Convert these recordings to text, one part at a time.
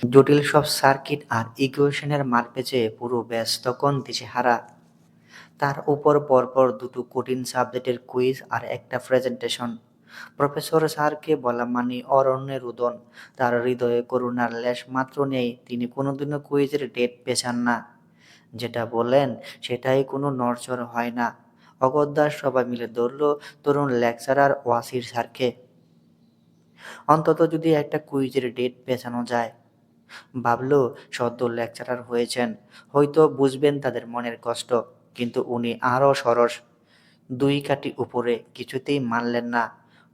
জটিল সব সার্কিট আর ইকুয়েশনের মারপ্যাঁচে পুরো ব্যাচ তখন দিশেহারা। তার উপর পরপর দুটো কঠিন সাবজেক্টের কুইজ আর একটা প্রেজেন্টেশন। প্রফেসর স্যারকে বলা মানে অরণ্যের রোদন। তার হৃদয়ে করুণার লেশ মাত্র নেই। তিনি কোনোদিনও কুইজের ডেট পেছান না। যেটা বলেন সেটাই কোনো নড়চড় হয় না। অগত্যা সবাই মিলে ধরল তরুণ লেকচারার ওয়াসির স্যারকে। অন্তত যদি একটা কুইজের ডেট পেছানো যায়, ভাবল। সদ্য লেকচারার হয়েছেন, হয়তো বুঝবেন তাদের মনের কষ্ট। কিন্তু উনি আরও সরস, দুই কাঠি উপরে, কিছুতেই মানলেন না।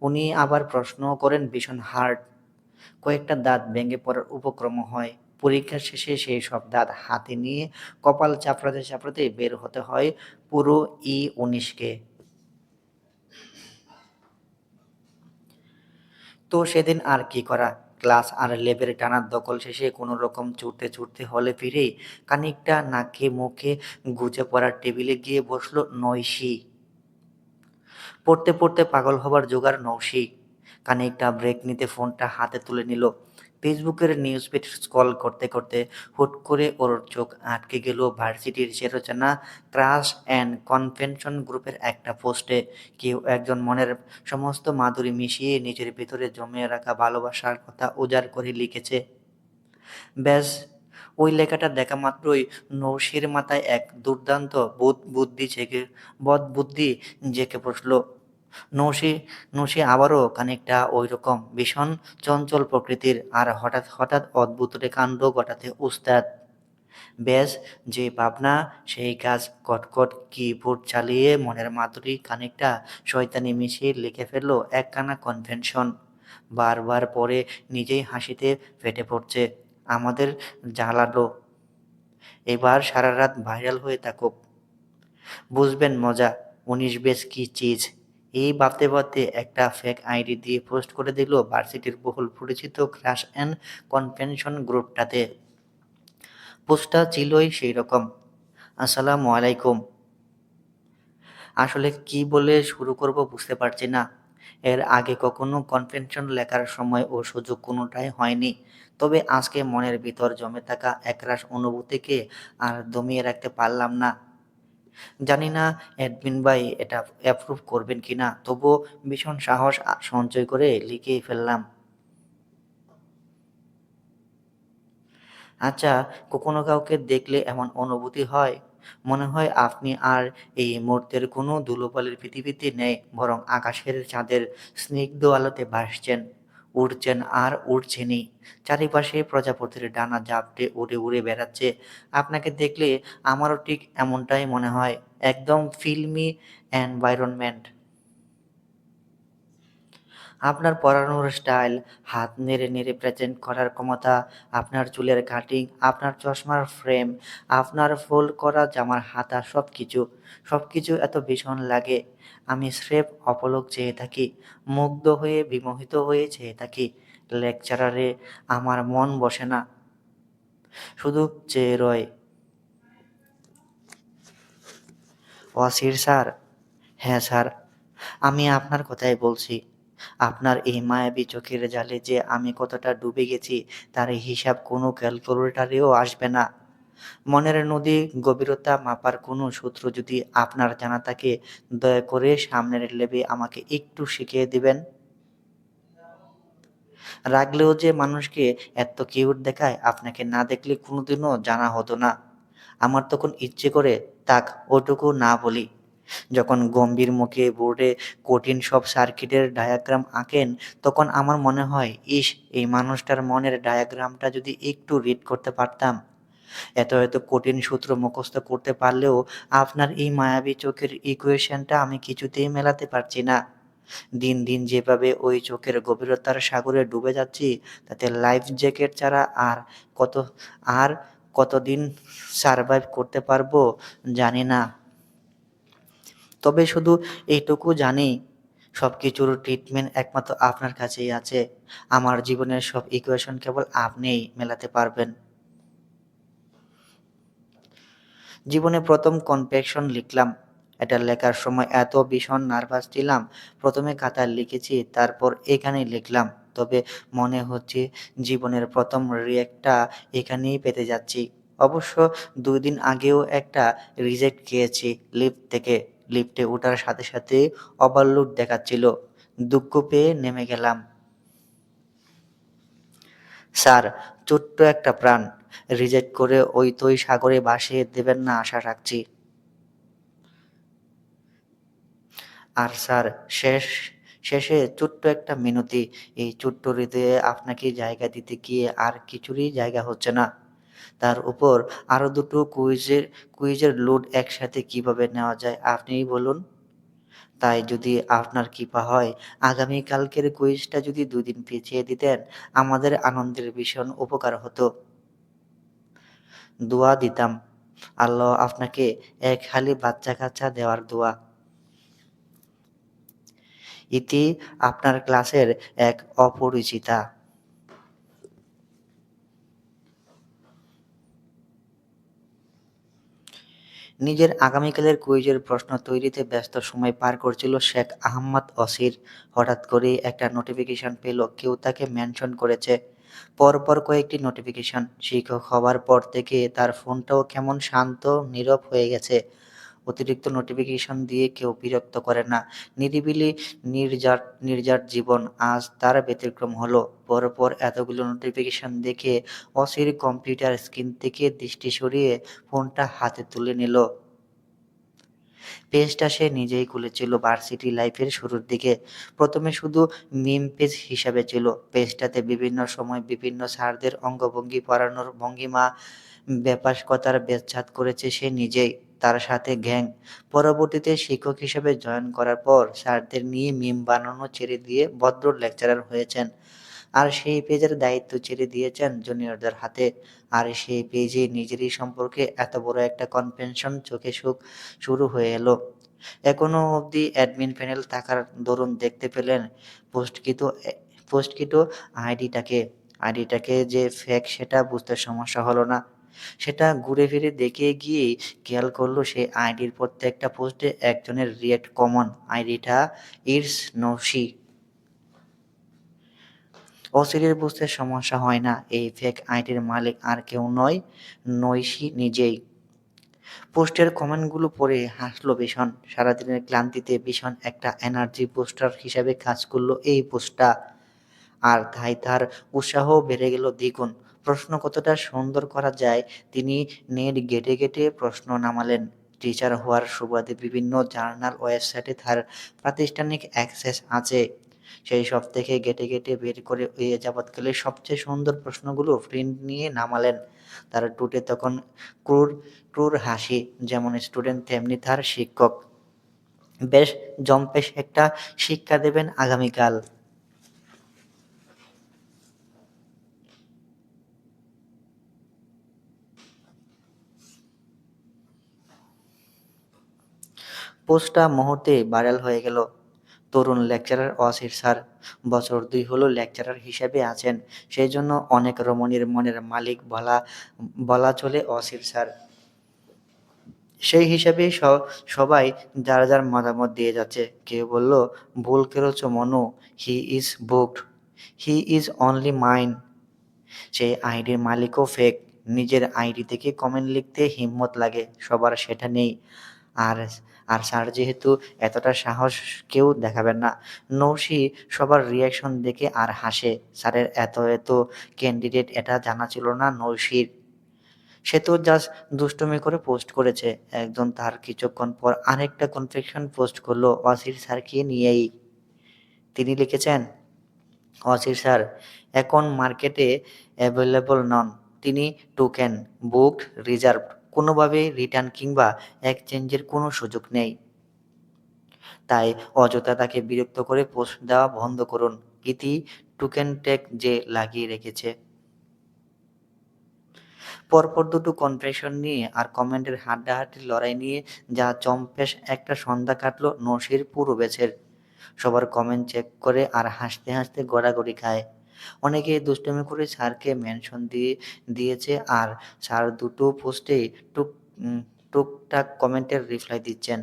উনি আবার প্রশ্নও করেন ভীষণ হার্ড। কয়েকটা দাঁত ভেঙে পড়ার উপক্রম হয়। পরীক্ষার শেষে সেই সব দাঁত হাতে নিয়ে কপাল চাপড়াতে চাপড়াতে বের হতে হয় পুরো ই-19কে। তো সেদিন আর কি করা, ক্লাস আর ল্যাবের টানার দখল শেষে কোনো রকম ছুটতে ছুটতে হলে ফিরেই খানিকটা নাকে মুখে গুজে পড়া টেবিলে গিয়ে বসলো নৈশি। পড়তে পড়তে পাগল হবার জোগাড় নৌশি। খানিকটা ব্রেক নিতে ফোনটা হাতে তুলে নিল। ফেসবুকের নিউজ ফিড স্ক্রল করতে করতে হুট করে ওর চোখ আটকে গেল ভার্সিটির চেরোচেনা ক্রাশ অ্যান্ড কনভেনশন গ্রুপের একটা পোস্টে। কেউ একজন মনের সমস্ত মাধুরী মিশিয়ে নিজের ভিতরে জমিয়ে রাখা ভালোবাসার কথা উজাড় করে লিখেছে। ব্যাস, ওই লেখাটা দেখা মাত্রই নৌশির মাথায় এক দুর্দান্ত বদবুদ্ধি জেঁকে বসল। নৌশি নৌশি আবারও খানিকটা ওইরকম ভীষণ চঞ্চল প্রকৃতির, আর হঠাৎ হঠাৎ অদ্ভুত কাণ্ড ঘটাতে উস্তাদ। ব্যাস, যে ভাবনা সেই কাজ। কটকট কিবোর্ড চালিয়ে মনের মাধুরী খানিকটা শয়তানি মিশিয়ে লিখে ফেললো একখানা কনভেনশন। বারবার পরে নিজেই হাসিতে ফেটে পড়ছে। আমাদের জ্বালালো, এবার সারা রাত ভাইরাল হয়ে থাকুক, বুঝবেন মজা। ১৯ বেজ কি চিজ। এই ভাবতে ভাবতে একটা ফেক আইডি দিয়ে পোস্ট করে দিল ভার্সিটির বহুল পরিচিত ক্রাশ অ্যান্ড কনভেনশন গ্রুপটাতে। পোস্টটা ছিলই সেই রকম, আসসালামু আলাইকুম। আসলে কি বলে শুরু করব বুঝতে পারছি না। এর আগে কখনো কনভেনশন লেখার সময় ও সুযোগ কোনোটাই হয়নি। তবে আজকে মনের ভিতর জমে থাকা একরাশ অনুভূতিকে আর দমিয়ে রাখতে পারলাম না। জানি না অ্যাডমিন ভাই এটা অ্যাপ্রুভ করবেন কিনা, তবুও ভীষণ সাহস সঞ্চয় করে লিখেই ফেললাম। আচ্ছা, কখনো কাউকে দেখলে এমন অনুভূতি হয়, মনে হয় আপনি আর এই মুহূর্তের কোনো ধুলোবালির পৃথিবীতে নেই, বরং আকাশের চাঁদের স্নিগ্ধ আলোতে ভাসছেন, উড়ছেন আর উড়ছেনই। চারিপাশে প্রজাপতির ডানা ঝাপটে উড়ে উড়ে বেড়াচ্ছে। আপনাকে দেখলে আমারও ঠিক এমনটাই মনে হয়। একদম ফিল্মি এনভায়রনমেন্ট। আপনার পরানোর স্টাইল, হাত নেড়ে নেড়ে প্রেজেন্ট করার ক্ষমতা, আপনার চুলের কাটিং, আপনার চশমার ফ্রেম, আপনার ফোল্ড করা জামার হাতা, সবকিছু এত ভীষণ লাগে। আমি স্রেফ অপলক চেয়ে থাকি, মুগ্ধ হয়ে বিমোহিত হয়ে চেয়ে থাকি। লেকচারারে আমার মন বসে না, শুধু চেয়ে রয়। ওয়াসির স্যার? হ্যাঁ স্যার, আমি আপনার কথাই বলছি। আপনার এই মায়াবী চোখের জালে যে আমি কতটা ডুবে গেছি তার হিসাব কোনো ক্যালকুলেটরেও আসবে না। মনের নদী গভীরতা মাপার কোনো সূত্র যদি আপনার জানা থাকে, দয়া করে সামনের ল্যাবে আমাকে একটু শিখিয়ে দিবেন। রাগলেও যে মানুষকে এত কিউট দেখায় আপনাকে না দেখলে কোনোদিনও জানা হতো না। আমার তখন ইচ্ছে করে তাক ওটুকু না বলি। যখন গম্ভীর মুখে বোর্ডে কঠিন সব সার্কিটের ডায়াগ্রাম আঁকেন, তখন আমার মনে হয়, ইস, এই মানুষটার মনের ডায়াগ্রামটা যদি একটু রিড করতে পারতাম। এত কঠিন সূত্র মুখস্থ করতে পারলেও আপনার এই মায়াবী চোখের ইকুয়েশনটা আমি কিছুতেই মেলাতে পারছি না। দিন দিন যেভাবে ওই চোখের গভীরতার সাগরে ডুবে যাচ্ছি, তাতে লাইফ জ্যাকেট ছাড়া কত আর কতদিন সারভাইভ করতে পারবো জানি না। তবে শুধু এইটুকু জানি, সবকিছুর ট্রিটমেন্ট একমাত্র আপনার কাছেই আছে। আমার জীবনের সব ইকুয়েশন কেবল আপনিই মেলাতে পারবেন। জীবনে প্রথম কনভেনশন লিখলাম, এটা লেখার সময় এত ভীষণ নার্ভাস ছিলাম, প্রথমে খাতায় লিখেছি, তারপর এখানে লিখলাম। তবে মনে হচ্ছে জীবনের প্রথম রিয়েক্টটা এখানেই পেতে যাচ্ছি। অবশ্য ২ দিন আগেও একটা রিজেক্ট খেয়েছি লিফট থেকে। লিফটে ওঠার সাথে সাথে ওভারলোড দেখাচ্ছিল। দুঃখ পেয়ে নেমে গেলাম। স্যার, ছোট্ট একটা প্রাণ। রিজেক্ট করে ওই সাগরে ভাসিয়ে দেবেন না আশা রাখছি। আর স্যার, শেষে ছোট্ট একটা মিনতি। এই ছোট্ট হৃদয়ে আপনাকে জায়গা দিতে গিয়ে আর কিছুরই জায়গা হচ্ছে না। তার উপর আরো দুটো কুইজের লোড একসাথে কিভাবে নেওয়া যায় আপনিই বলুন। তাই যদি আপনার কৃপা হয়, আগামীকালকের কুইজটা যদি ২ দিন পিছিয়ে দিতেন, আমাদের আনন্দের ভীষণ উপকার হতো। দোয়া দিতাম। আল্লাহ আপনাকে এক হালি বাচ্চা-কাচ্চা দেওয়ার দোয়া। ইতি আপনার ক্লাসের এক অপরিচিতা। নিজের আগামীকালের কুইজের প্রশ্ন তৈরিতে ব্যস্ত সময় পার করছিল শেখ আহমদ অসির। হঠাৎ করেই একটা নোটিফিকেশন পেল, কেউ তাকে মেনশন করেছে। পরপর কয়েকটি নোটিফিকেশন। শিক্ষক হবার পর থেকে তার ফোনটাও কেমন শান্ত, নীরব হয়ে গেছে। অতিরিক্ত নোটিফিকেশন দিয়ে কেউ বিরক্ত করে না। নিরিবিলি নির্জার জীবন আজ তার ব্যতিক্রম হলো। পরপর এতগুলো নোটিফিকেশন দেখে অসির কম্পিউটার স্ক্রিন থেকে দৃষ্টি সরিয়ে ফোনটা হাতে তুলে নিল। পেজটা সে নিজেই খুলেছিল ভার্সিটি লাইফের শুরুর দিকে। প্রথমে শুধু মিম পেজ হিসাবে ছিল। পেজটাতে বিভিন্ন সময় বিভিন্ন স্যারদের অঙ্গভঙ্গি, পড়ানোর ভঙ্গিমা, ব্যাপকতার বেচ্ছাদ করেছে সে নিজেই, তার সাথে গ্যাং। পরবর্তীতে শিক্ষক হিসেবে জয়েন করার পর স্যারদের নিয়ে মিম বানানো ছেড়ে দিয়ে ভদ্র লেকচারার হয়েছেন। আর সেই পেজের দায়িত্ব ছেড়ে দিয়েছেন জুনিয়রদের হাতে। আর সেই পেজে নিজেরই সম্পর্কে এত বড় একটা কনভেনশন চোখে শুরু হয়ে এলো। এখনো অবধি অ্যাডমিন প্যানেল থাকার দরুন দেখতে পেলেন পোস্টকৃত পোস্টকৃত আইডিটাকে। আইডিটাকে যে ফেক সেটা বুঝতে সমস্যা হলো না। সেটা ঘুরে ফিরে দেখে গিয়েই খেয়াল করলো সেই আইডির প্রত্যেকটা পোস্টে একজনের রিয়েক্ট কমন। আইডিটা ইটস নৌশি। অচিরেই বুঝতে সমস্যা হয় না, এই ফেক আইডির মালিক আর কেউ নয়, নৈশী নিজেই। পোস্টের কমেন্টগুলো পড়ে হাসলো ভীষণ। সারাদিনের ক্লান্তিতে ভীষণ একটা এনার্জি বুস্টার হিসেবে কাজ করলো এই পোস্টটা। আর তাই তার উৎসাহও বেড়ে গেল দ্বিগুণ। প্রশ্ন কতটা সুন্দর করা যায় তিনি নেট ঘেঁটে ঘেঁটে প্রশ্ন নামালেন। টিচার হওয়ার সুবাদে বিভিন্ন জার্নাল, ওয়েবসাইটে তার প্রাতিষ্ঠানিক অ্যাক্সেস আছে। সেই সব থেকে ঘেঁটে ঘেঁটে বের করে এ যাবৎকালের সবচেয়ে সুন্দর প্রশ্নগুলো প্রিন্ট নিয়ে নামালেন। তার ঠোঁটে তখন ক্রুর ক্রুর হাসি। যেমন স্টুডেন্ট তেমনি তার শিক্ষক। বেশ জম্পেশ একটা শিক্ষা দেবেন আগামীকাল। পোস্টটা মুহূর্তেই ভাইরাল হয়ে গেল। তরুণ লেকচারার অসির স্যার। বছর ২ হলো লেকচারার হিসেবে আছেন। সেজন্য অনেক রমণীর মনের মালিক বলা চলে অসির স্যার। সেই হিসাবেই সবাই যার মতামত দিয়ে যাচ্ছে। কেউ বলল, ভুল করেছ Manu, he is booked, he is only mine. সেই আইডির মালিকও ফেক। নিজের আইডি থেকে কমেন্ট লিখতে হিম্মত লাগে, সবার সেটা নেই। আর আর স্যার যেহেতু এতটা সাহস কেউ দেখাবেন না। নৌশি সবার রিয়াকশন দেখে আর হাসে। স্যারের এত ক্যান্ডিডেট এটা জানা ছিল না নৌশির। সে তো জাস্ট দুষ্টুমি করে পোস্ট করেছে। একজন তার কিছুক্ষণ পর আরেকটা কনফেকশন পোস্ট করলো ওয়াসির স্যারকে নিয়েই। তিনি লিখেছেন, অসির স্যার এখন মার্কেটে অ্যাভেলেবল নন। তিনি টোকেন, বুকড, রিজার্ভড। কোনোভাবেই রিটার্ন কিংবা এক্সচেঞ্জের কোনো সুযোগ নেই। তাই অযথা তাকে বিরক্ত করে পোস্ট দেওয়া বন্ধ করুন। ইতি টোকেন ট্যাগ যে লাগিয়ে রেখেছে। পরপর দুটো কনফেশন নিয়ে আর কমেন্টের হাড্ডাহাড্ডির লড়াই নিয়ে যা জম্পেশ একটা সন্ধ্যা কাটল নসির পুরো ব্যাচের। সবার কমেন্ট চেক করে আর হাসতে হাসতে গড়াগড়ি খায়। অনেকে দুষ্টুমি করে স্যারকে মেনশন দিয়েছে আর স্যার দুটো পোস্টেই টুকটাক কমেন্টের রিপ্লাই দিচ্ছেন।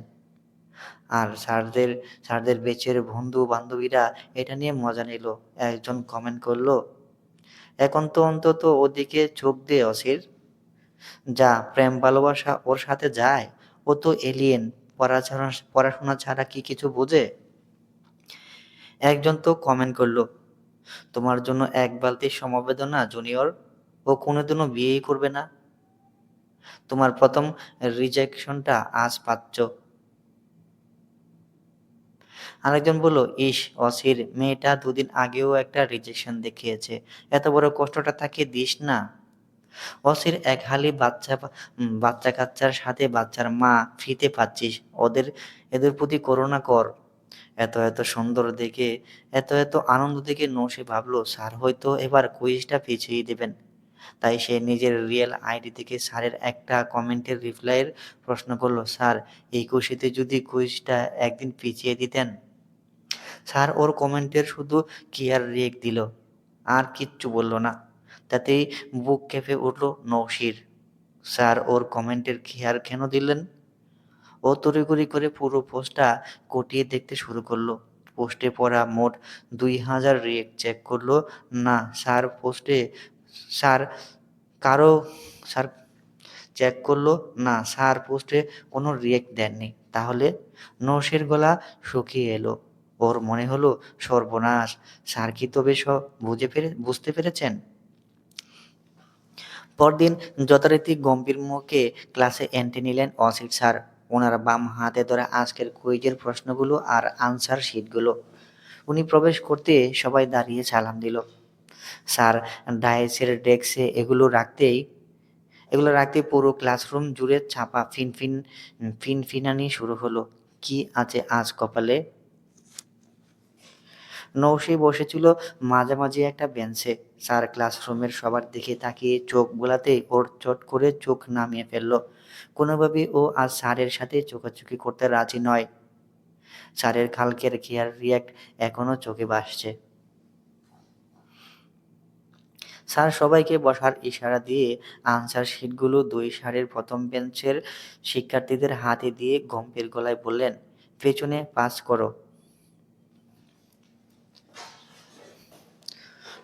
আর স্যারদের ব্যাচের বন্ধু-বান্ধবীরা এটা নিয়ে মজা নিল। একজন কমেন্ট করল, "এখন তো অন্তত ওদিকে চোখ দে অসির। যা প্রেম ভালোবাসা ওর সাথে যায়। ও তো এলিয়েন। পড়াশোনা ছাড়া কি কিছু বোঝে?" একজন তো কমেন্ট করল, "তোমার জন্য এক বালতি সমবেদনা জুনিয়র। ও কোনোদিনও বিয়েই করবে না। তোমার প্রথম রিজেকশনটা আজ পাচ্ছ।" আরেকজন বলল, "ইস অসির, মেয়েটা দুদিন আগেও একটা রিজেকশন দেখিয়েছে। এত বড় কষ্টটা তাকে দিস না।" অসির এক হালি বাচ্চা কাচ্চার সাথে বাচ্চার মা ফ্রিতে পাচ্ছিস। এদের প্রতি করুণা কর। এত সুন্দর দেখে, এত আনন্দ দেখে নসে ভাবল স্যার হয়তো এবার কুইজটা পিছিয়ে দেবেন। তাই সে নিজের রিয়েল আইডি থেকে স্যারের একটা কমেন্টের রিপ্লাইয়ের প্রশ্ন করল, "স্যার, এই খুশিতে যদি কুইজটা একদিন পিছিয়ে দিতেন?" স্যার ওর কমেন্টের শুধু কেয়ার রিয়েক্ট দিল, আর কিচ্ছু বলল না। তাতেই বুক কেঁপে উঠল নৌশির। স্যার ওর কমেন্টের কেয়ার কেন দিলেন? ও তড়িঘড়ি করে পুরো পোস্টটা কটিয়ে দেখতে শুরু করলো। পোস্টে পড়া মোট ২,০০০ রিয়েক্ট চেক করলো। না স্যার কারো স্যার চেক করলো না স্যার পোস্টে কোনো রিয়েক্ট দেননি। তাহলে নৌশির গলা শুকিয়ে এলো। ওর মনে হলো সর্বনাশ, স্যার কি তবে সব বুঝতে পেরেছেন? পরদিন যথারীতি গম্ভীর মুখে ক্লাসে এন্ট্রি নিলেন অসিত স্যার। ওনার বাম হাতে ধরা আজকের কুইজের প্রশ্নগুলো আর আনসার শিটগুলো। উনি প্রবেশ করতে সবাই দাঁড়িয়ে সালাম দিল। স্যার ডায়েসের ডেস্কে এগুলো রাখতেই পুরো ক্লাসরুম জুড়ে ছাপা ফিনফিনানি শুরু হলো। কি আছে আজ কপালে? নৌশি বসেছিল মাঝামাঝি একটা বেঞ্চে। স্যার ক্লাসরুমের সবার দিকে তাকিয়ে চোখ বোলাতেই ওর চট করে চোখ নামিয়ে ফেলল। কোনোভাবেই ও আজ স্যারের সাথে চোখাচোখি করতে রাজি নয়। স্যারের কালকের কেয়ার রিয়াক্ট এখনো চোখে ভাসছে। স্যার সবাইকে বসার ইশারা দিয়ে আনসার শিটগুলো ২ সারির প্রথম বেঞ্চের শিক্ষার্থীদের হাতে দিয়ে গম্ভীর গলায় বললেন, "পেছনে পাস করো।"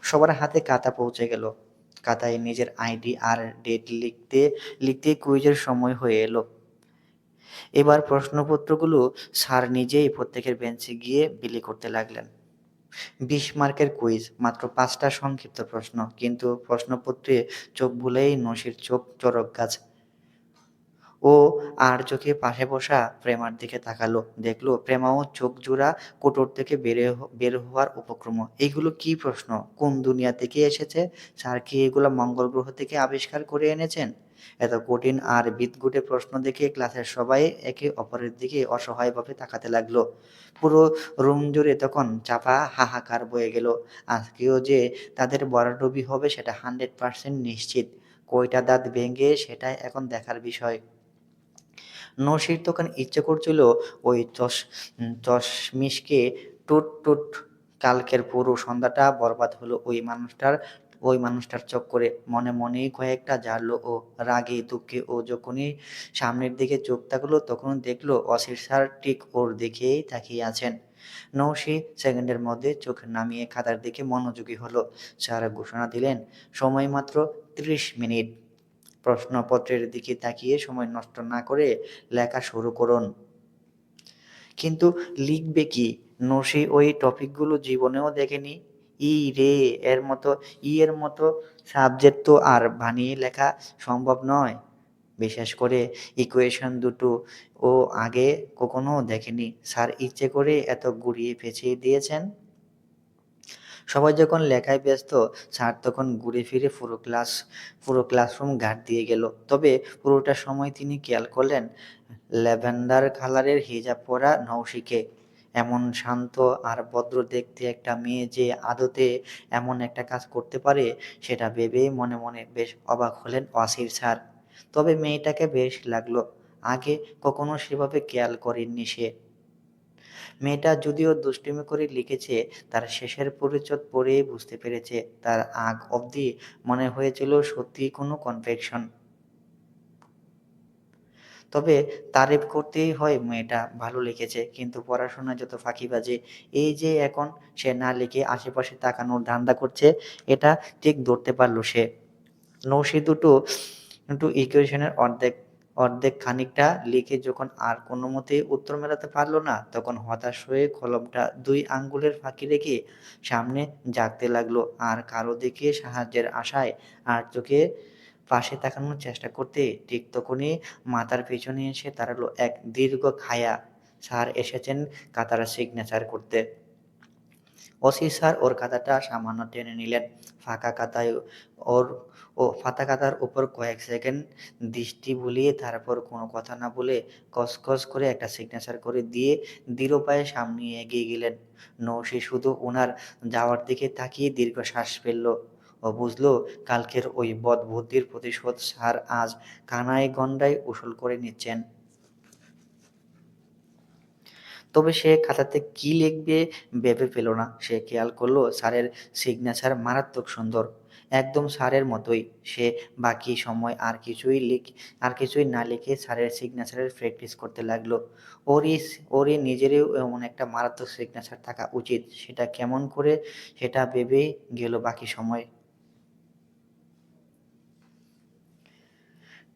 সবার হাতে খাতা পৌঁছে গেল। খাতায় নিজের আইডি আর ডেট লিখতে কুইজের সময় হয়ে এলো। এবার প্রশ্নপত্রগুলো স্যার নিজেই প্রত্যেকের বেঞ্চে গিয়ে বিলি করতে লাগলেন। ২০ মার্কের কুইজ, মাত্র ৫টা সংক্ষিপ্ত প্রশ্ন। কিন্তু প্রশ্নপত্রে চোখ বুলেই নসির চোখ চড়ক গাছ। ও আর চোখে পাশে বসা প্রেমার দিকে তাকালো। দেখল প্রেমাও চোখজোড়া কোটর থেকে বের হওয়ার উপক্রম। এগুলো কি প্রশ্ন? কোন দুনিয়া থেকে এসেছে? স্যার কি এগুলো মঙ্গল গ্রহ থেকে আবিষ্কার করে এনেছেন? এত কঠিন আর বিদঘুটে প্রশ্ন দেখে ক্লাসের সবাই একে অপরের দিকে অসহায়ভাবে তাকাতে লাগলো। পুরো রুম জুড়ে তখন চাপা হাহাকার বয়ে গেল। আজকেও যে তাদের ভরাডুবি হবে সেটা 100% নিশ্চিত। কয়টা দাঁত ভেঙে সেটাই এখন দেখার বিষয়। নসির তখন ইচ্ছে করছিল ওই চশমিশকে টুট কালকের পুরো সন্ধ্যাটা বরবাদ হলো ওই মানুষটার চক্করে। মনে মনেই কয়েকটা ঝাড়লো ও। রাগে দুঃখে ও যখনই সামনের দিকে চোখ তাকলো তখন দেখলো অসির স্যার ঠিক ওর দিকেই তাকিয়ে আছেন। নৌশি সেকেন্ডের মধ্যে চোখ নামিয়ে খাতার দিকে মনোযোগী হলো। স্যার ঘোষণা দিলেন, সময় মাত্র ৩০ মিনিট। প্রশ্নপত্রের দিকে তাকিয়ে সময় নষ্ট না করে লেখা শুরু করুন। কিন্তু লিখবে কি? নসি ওই টপিকগুলো জীবনেও দেখেনি। রে এর মতো সাবজেক্ট তো আর বানিয়ে লেখা সম্ভব নয়। বিশেষ করে ইকুয়েশন দুটো ও আগে কখনো দেখেনি। স্যার ইচ্ছে করে এত ঘুরিয়ে পেঁচিয়ে দিয়েছেন। সবাই যখন লেখায় ব্যস্ত, স্যার তখন ঘুরে ফিরে পুরো ক্লাসরুম গার্ড দিয়ে গেল। তবে পুরোটা সময় তিনি খেয়াল করলেন ল্যাভেন্ডার কালারের হিজাব পরা নৌশিকে। এমন শান্ত আর ভদ্র দেখতে একটা মেয়ে যে আদতে এমন একটা কাজ করতে পারে সেটা ভেবেই মনে মনে বেশ অবাক হলেন ওয়াসির স্যার। তবে মেয়েটাকে বেশ লাগলো। আগে কখনো সেভাবে খেয়াল করেননি সে। মেয়েটা যদিও দুষ্টুমি করে লিখেছে, তার শেষের পরিচ্ছদ পড়েই বুঝতে পেরেছে তার আগ অবধি মনে হয়েছিল সত্যিই কোনো কনফেকশন। তবে তারিফ করতেই হয়, মেয়েটা ভালো লিখেছে, কিন্তু পড়াশোনায় যত ফাঁকিবাজি। এই যে এখন সে না লিখে আশেপাশে তাকানোর ধান্দা করছে, এটা ঠিক ধরতে পারল সে। নৌশি দুটো দুটো ইকুয়েশনের অর্ধেক খানিকটা লিখে যখন আর কোনোমতেই উত্তর মেলাতে পারল না, তখন হতাশ হয়ে কলমটা ২ আঙ্গুলের ফাঁকে রেখে সামনে ঝাঁকতে লাগলো। আর কারো দিকে সাহায্যের আশায় আর চোখে পাশে তাকানোর চেষ্টা করতে ঠিক তখনই মাথার পেছনে এসে দাঁড়ালো এক দীর্ঘ খায়া। স্যার এসেছেন খাতার সিগনেচার করতে। ওসি স্যার ওর খাতাটা সামান্য টেনে নিলেন। ফাঁকা খাতায় ওর ফাঁকা খাতার উপর কয়েক সেকেন্ড দৃষ্টি বুলিয়ে তারপর কোনো কথা না বলে কসকস করে একটা সিগনেচার করে দিয়ে দৃঢ় পায়ে সামনে এগিয়ে গেলেন। নৌশি শুধু ওনার যাওয়ার দিকে তাকিয়ে দীর্ঘশ্বাস ফেলল। ও বুঝলো কালকের ওই বদবুদ্ধির প্রতিশোধ স্যার আজ কানায় গন্ডায় উসুল করে নিচ্ছেন। তবে সে খাতাতে কি লিখবে ভেবে পেল না। সে খেয়াল করলো স্যারের সিগনেচার মারাত্মক সুন্দর, একদম স্যারের মতোই। সে বাকি সময় আর কিছুই না লিখে স্যারের সিগনেচারের প্র্যাকটিস করতে লাগলো। ওরই নিজেরও এমন একটা মারাত্মক সিগনেচার থাকা উচিত, সেটা কেমন করে সেটা ভেবেই গেল বাকি সময়।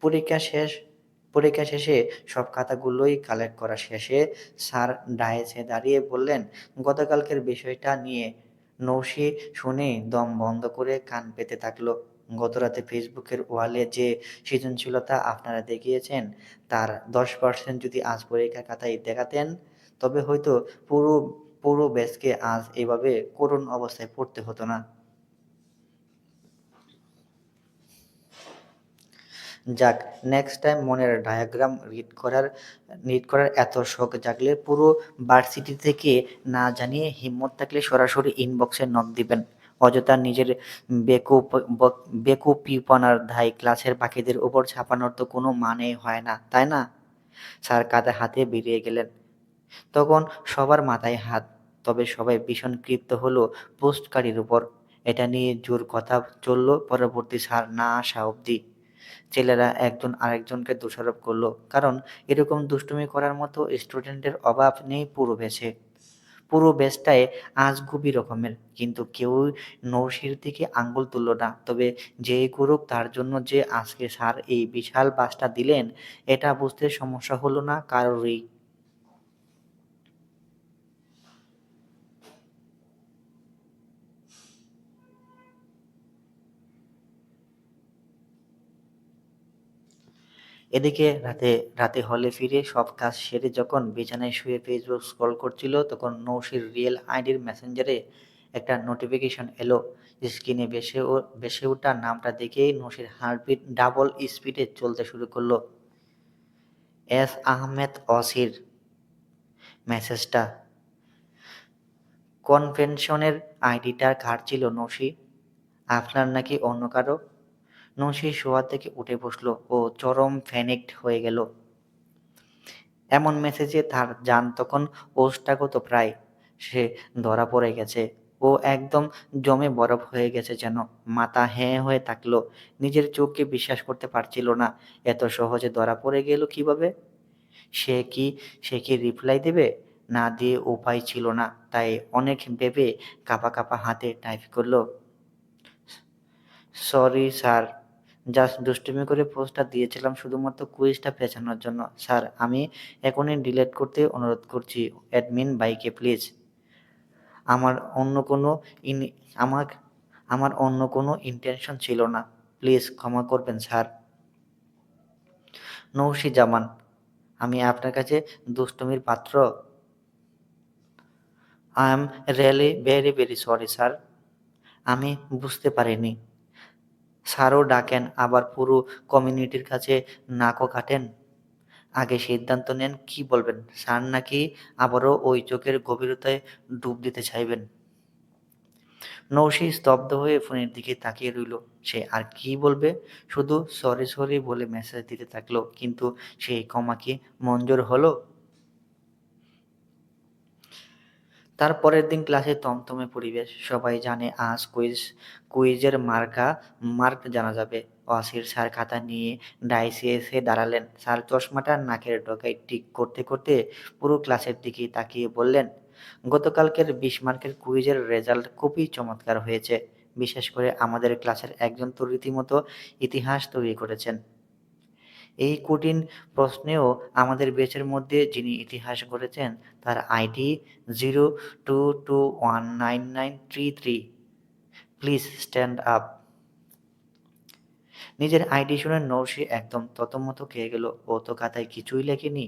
পরীক্ষা শেষ পরীক্ষা শেষে সব খাতাগুলোই কালেক্ট করা শেষে স্যার ডায়েসে দাঁড়িয়ে বললেন, গতকালকের বিষয়টা নিয়ে। নৌশি শুনে দম বন্ধ করে কান পেতে থাকলো। গতরাতে ফেসবুকের ওয়ালে যে সৃজনশীলতা আপনারা দেখিয়েছেন, তার 10% যদি আজ পরীক্ষার খাতায় দেখাতেন, তবে হয়তো পুরো পুরো ব্যাচকে আজ এভাবে করুণ অবস্থায় পড়তে হতো না। যাক, নেক্সট টাইম মনের ডায়াগ্রাম রিড করার এত শখ জাগলে পুরো ভার্সিটি থেকে না জানিয়ে হিম্মত থাকলে সরাসরি ইনবক্সে নক দিবেন। অযথা নিজের বেকুপিপনার দায় ক্লাসের বাকিদের উপর চাপানোর তো কোনো মানে হয় না, তাই না? স্যার কাঁধে হাতে বেরিয়ে গেলেন। তখন সবার মাথায় হাত। তবে সবাই ভীষণ ক্ষিপ্ত হলো পোস্টকার্ডের উপর। এটা নিয়ে জোর কথা চলল পরবর্তী স্যার না আসা অবধি। ছেলেরা একজন আরেকজনকে দোষারোপ করলো, কারণ এরকম দুষ্টুমি করার মতো স্টুডেন্টের অভাব নেই পুরো ব্যাচে। পুরো ব্যাচটাই আজগুবি রকমের, কিন্তু কেউই নৌশির দিকে আঙ্গুল তুলল না। তবে যেই করুক, তার জন্য যে আজকে স্যার এই বিশাল বাসটা দিলেন, এটা বুঝতে সমস্যা হলো না কারোরই। এদিকে রাতে হলে ফিরে সব কাজ সেরে যখন বিছানায় শুয়ে ফেসবুক স্ক্রল করছিল, তখন নৌশির রিয়েল আইডির মেসেঞ্জারে একটা নোটিফিকেশন এলো। স্ক্রিনে ভেসে ওঠা নামটা দেখেই নৌশির হার্টবিট ডাবল স্পিডে চলতে শুরু করলো। এস আহমেদ অসির মেসেজটা। কনভেনশনের আইডিটা কার ছিল নৌশি? আপনার নাকি অন্য কারো? নৌশি শোয়া থেকে উঠে বসলো ও চরম প্যানিকড হয়ে গেল। এমন মেসেজে তার জান তখন ওষ্ঠাগত প্রায়। সে ধরা পড়ে গেছে। ও একদম জমে বরফ হয়ে গেছে যেন। মাথা হেঁ হয়ে থাকলো। নিজের চোখকে বিশ্বাস করতে পারছিল না। এত সহজে ধরা পড়ে গেল কিভাবে? সে কি সে কি রিপ্লাই দেবে? না দিয়ে উপায় ছিল না। তাই অনেক ভেবে কাঁপা হাতে টাইপ করলো, সরি স্যার, জাস্ট দুষ্টুমি করে পোস্টটা দিয়েছিলাম শুধুমাত্র কুইজটা পেছানোর জন্য। স্যার, আমি এখনই ডিলিট করতে অনুরোধ করছি। অ্যাডমিন ভাইকে প্লিজ। আমার অন্য কোনো ইন আমাক আমার অন্য কোনো ইনটেনশন ছিল না। প্লিজ ক্ষমা করবেন স্যার। নৌশি জামান, আমি আপনার কাছে দুষ্টুমির পাত্র? I am really very sorry sir. আমি বুঝতে পারিনি। স্যারও ডাকেন, আবার পুরো কমিউনিটির কাছে নাকও কাটেন। আগে সিদ্ধান্ত নেন কি বলবেন, স্যার নাকি আবারও ওই চোখের গভীরতায় ডুব দিতে চাইবেন? নৌশি স্তব্ধ হয়ে ফোনের দিকে তাকিয়ে রইল। সে আর কি বলবে? শুধু সরি বলে মেসেজ দিতে থাকলো। কিন্তু সেই ক্ষমা কি মঞ্জুর হলো? তার পরের দিন ক্লাসে থমথমে পরিবেশ। সবাই জানে আজ কুইজের মার্ক জানা যাবে। ওয়াসির স্যার খাতা নিয়ে ডাইসে এসে দাঁড়ালেন। স্যার চশমাটা নাকের ডগায় টিক করতে করতে পুরো ক্লাসের দিকে তাকিয়ে বললেন, গতকালকের ২০ মার্কের কুইজের রেজাল্ট খুবই চমৎকার হয়েছে। বিশেষ করে আমাদের ক্লাসের একজন তো রীতিমতো ইতিহাস তৈরি করেছেন। এই কঠিন প্রশ্নেও আমাদের ব্যাচের মধ্যে যিনি ইতিহাস গড়েছেন তার আইডি 02219933। Please stand up. নিজের আইডি শুনে নৌশি একদম থতমত খেয়ে গেল। ও তো খাতায় কিছুই লেখেনি।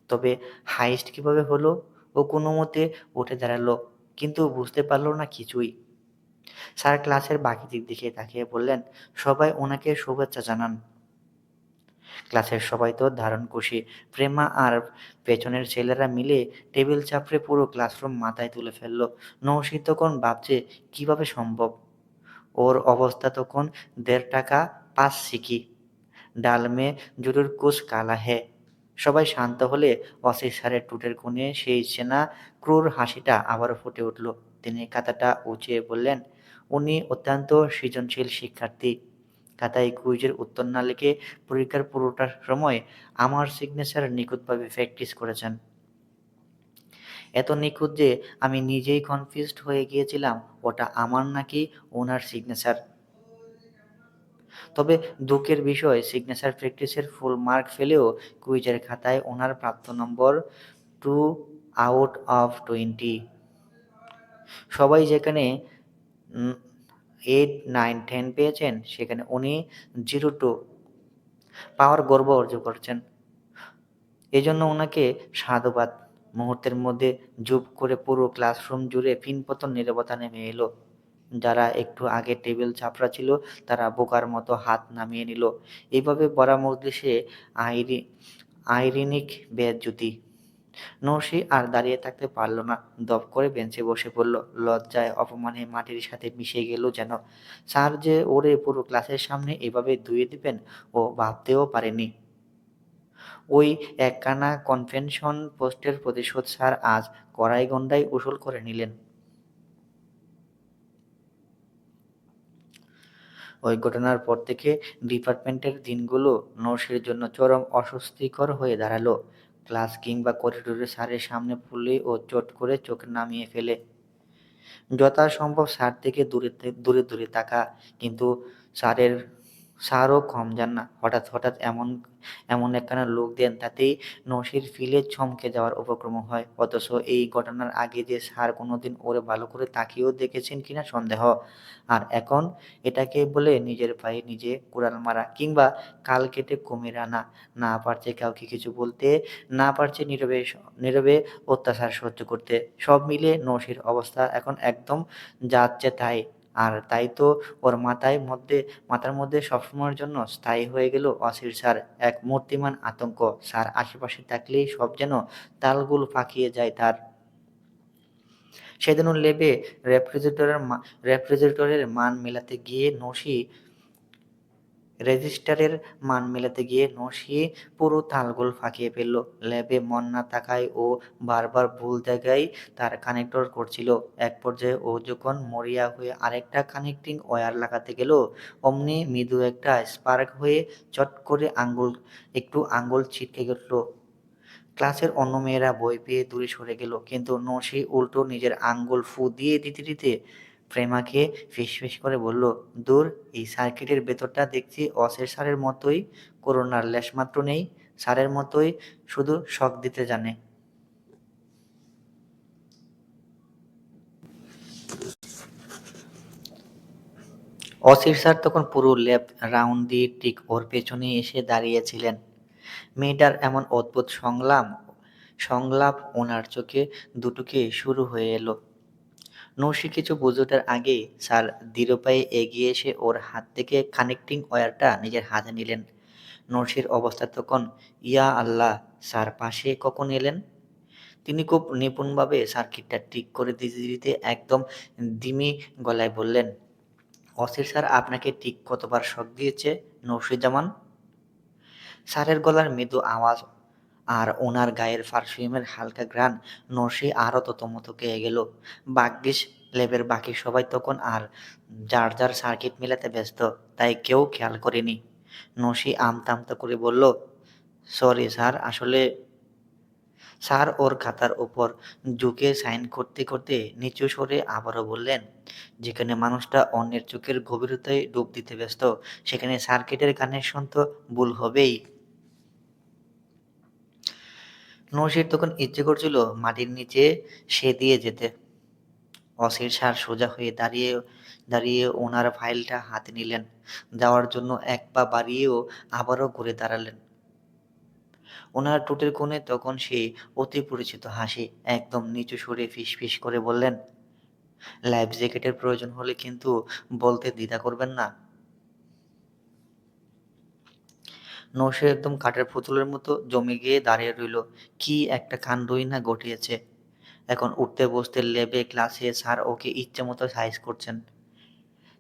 তবে হাইস্ট কিভাবে হলো? ও কোনো মতে উঠে দাঁড়ালো, কিন্তু বুঝতে পারল না কিছুই। স্যার ক্লাসের বাকিদের দিকে তাকিয়ে বললেন, সবাই ওনাকে শুভেচ্ছা জানান। ক্লাসের সবাই তো দারুণ খুশি। প্রেমা আর পেছনের ছেলেরা মিলে টেবিল চাপড়ে পুরো ক্লাসরুম মাথায় তুলে ফেলল। নৌশি তখন ভাবছে কিভাবে সম্ভব। ওর অবস্থা তখন ১.৫ টাকা ৫ সিকি। ডাল মে জরুর কুছ কালা হ্যায়। সবাই শান্ত হলে অসিত স্যারের ঠোঁটের কোণে সেই চেনা ক্রূর হাসিটা আবারও ফুটে উঠল। তিনি খাতাটা উঁচিয়ে বললেন, উনি অত্যন্ত সৃজনশীল শিক্ষার্থী। খাতায় কুইজের উত্তর না লিখে পরীক্ষার পুরোটা সময় আমার সিগনেচার নিখুঁতভাবে প্র্যাকটিস করেছেন। এত নিখুঁত যে আমি নিজেই কনফিউজড হয়ে গিয়েছিলাম ওটা আমার নাকি ওনার সিগনেচার। তবে দুঃখের বিষয়, সিগনেচার প্র্যাকটিসের ফুল মার্ক ফেলেও কুইজের খাতায় ওনার প্রাপ্ত নম্বর 2/20। সবাই যেখানে 8, 9, 10 পেয়েছেন সেখানে উনি 02 পাওয়ার গর্ব অর্জন করেছেন। এজন্য ওনাকে সাধুবাদ। মুহূর্তের মধ্যে জুপ করে পুরো ক্লাসরুম জুড়ে ফিনপতন নীরবতা নেমে এলো। যারা একটু আগে টেবিল চাপড়া ছিল তারা বোকার মতো হাত নামিয়ে নিল। এইভাবে ভরা মজলিসে আইরি আইরিনিক বেজ্জতি। নৌশি আর দাঁড়িয়ে থাকতে পারল না। দপ করে বেঞ্চে বসে পড়ল। লজ্জায় অপমানে মাটির সাথে মিশে গেল যেন। স্যার যে ওরে পুরো ক্লাসের সামনে এভাবে ধুয়ে দিবেন ও ভাবতেও পারেনি। ওই একখানা কনভেনশন পোস্টের প্রতিশোধ স্যার আজ কড়াই-গন্ডায় উসুল করে নিলেন। ওই ঘটনার পর থেকে ডিপার্টমেন্টের দিনগুলো নর্সের জন্য চরম অস্বস্তিকর হয়ে দাঁড়ালো। ক্লাস কিংবা করিডোরে স্যারের সামনে পড়লেই ও চট করে চোখ নামিয়ে ফেলে। যথাসম্ভব স্যার থেকে দূরে দূরে থাকা। কিন্তু স্যারের স্যারও কম যান না। হঠাৎ হঠাৎ এমন একখানা লোক দেন তাতেই নসির ফিলে চমকে যাওয়ার উপক্রম হয়। অথচ এই ঘটনার আগে যে স্যার কোনোদিন ওরে ভালো করে তাকিয়েও দেখেছেন কিনা সন্দেহ। আর এখন এটাকে বলে নিজের পায়ে নিজে কুড়াল মারা, কিংবা কাল কেটে কুমির আনা। না পারছে কাউকে কিছু বলতে, না পারছে নীরবে নীরবে অত্যাচার সহ্য করতে। সব মিলিয়ে নসির অবস্থা এখন একদম যাচ্ছে তাই। আর তাই তো ওর মাথার মধ্যে সবসময়ের জন্য স্থায়ী হয়ে গেল অসির স্যার, এক মূর্তিমান আতঙ্ক। স্যার আশেপাশে থাকলেই সব যেন তালগোল পাকিয়ে যায় তার। সেদিনও ল্যাবে রেফ্রিজারেটরের মান মেলাতে গিয়ে রেজিস্টারের মান মেলাতে গিয়ে নসি পুরো তালগোল ফাঁকিয়ে ফেলল। ল্যাবে মন না থাকায় ও বারবার ভুল জায়গায় তার কানেক্টর করছিল। এক পর্যায়ে ও যখন মরিয়া হয়ে আরেকটা কানেক্টিং ওয়্যার লাগাতে গেল, অমনি মৃদু একটা স্পার্ক হয়ে চট করে আঙ্গুল ছিটকে গেল। ক্লাসের অন্য মেয়েরা ভয় পেয়ে দূরে সরে গেল, কিন্তু নসি উল্টো নিজের আঙ্গুল ফু দিয়ে দিতে দিতে প্রেমাকে ফিসফিস করে বলল, দূর, এই সার্কিটের ভেতরটা দেখছি অসের স্যারের মতোই, করোনার লেশমাত্র নেই। স্যারের মতোই, শুধু শক দিতে জানে। অসির স্যার তখন পুরো ল্যাব রাউন্ড দিয়ে ঠিক ওর পেছনে এসে দাঁড়িয়েছিলেন। মেয়েটার এমন অদ্ভুত সংলাপ ওনার চোখে দুটোকে শুরু হয়ে এলো। নৌশি কিছু বুঝে ওঠার আগেই স্যার দৃঢ় পায়ে এগিয়ে এসে ওর হাত থেকে কানেক্টিং ওয়্যারটা নিজের হাতে নিলেন। নৌশির অবস্থা তখন, ইয়া আল্লাহ, স্যার পাশে কখন এলেন? তিনি খুব নিপুণভাবে সার্কিটটা ঠিক করে দিতে দিতে একদম দিমি গলায় বললেন, অসির স্যার আপনাকে ঠিক কতবার শক দিয়েছে নৌশিজামান? স্যারের গলার মৃদু আর ওনার গায়ের পারফিউমের হালকা ঘ্রাণ নসে আরও থতমথকে গেল। ভাগ্যিস ল্যাবের বাকি সবাই তখন আর যার যার সার্কিট মেলাতে ব্যস্ত, তাই কেউ খেয়াল করেনি। নসি আমতা আমতা করে বলল, সরি স্যার, আসলে। স্যার ওর খাতার ওপর ঝুঁকে সাইন করতে করতে নিচু স্বরে আবারও বললেন, যেখানে মানুষটা অন্যের চোখের গভীরতায় ডুব দিতে ব্যস্ত, সেখানে সার্কিটের কানেকশন তো ভুল হবেই। নসির তখন ইচ্ছে করছিল মাটির নিচে সে দিয়ে যেতে। অসির স্যার সোজা হয়ে দাঁড়িয়ে দাঁড়িয়ে ওনার ফাইলটা হাতে নিলেন। যাওয়ার জন্য এক পা বাড়িয়েও আবারও ঘুরে দাঁড়ালেন। ওনার ঠোঁটের কোণে তখন সেই অতি পরিচিত হাসি। একদম নিচু সুরে ফিসফিস করে বললেন, লাইফ জ্যাকেটের প্রয়োজন হলে কিন্তু বলতে দ্বিধা করবেন না। নসে একদম কাঠের পুতুলের মতো জমে গিয়ে দাঁড়িয়ে রইল। কি একটা কাণ্ডই না ঘটিয়েছে। এখন উঠতে বসতে ল্যাবে ক্লাসে স্যার ওকে ইচ্ছে মতো সাইজ করছেন।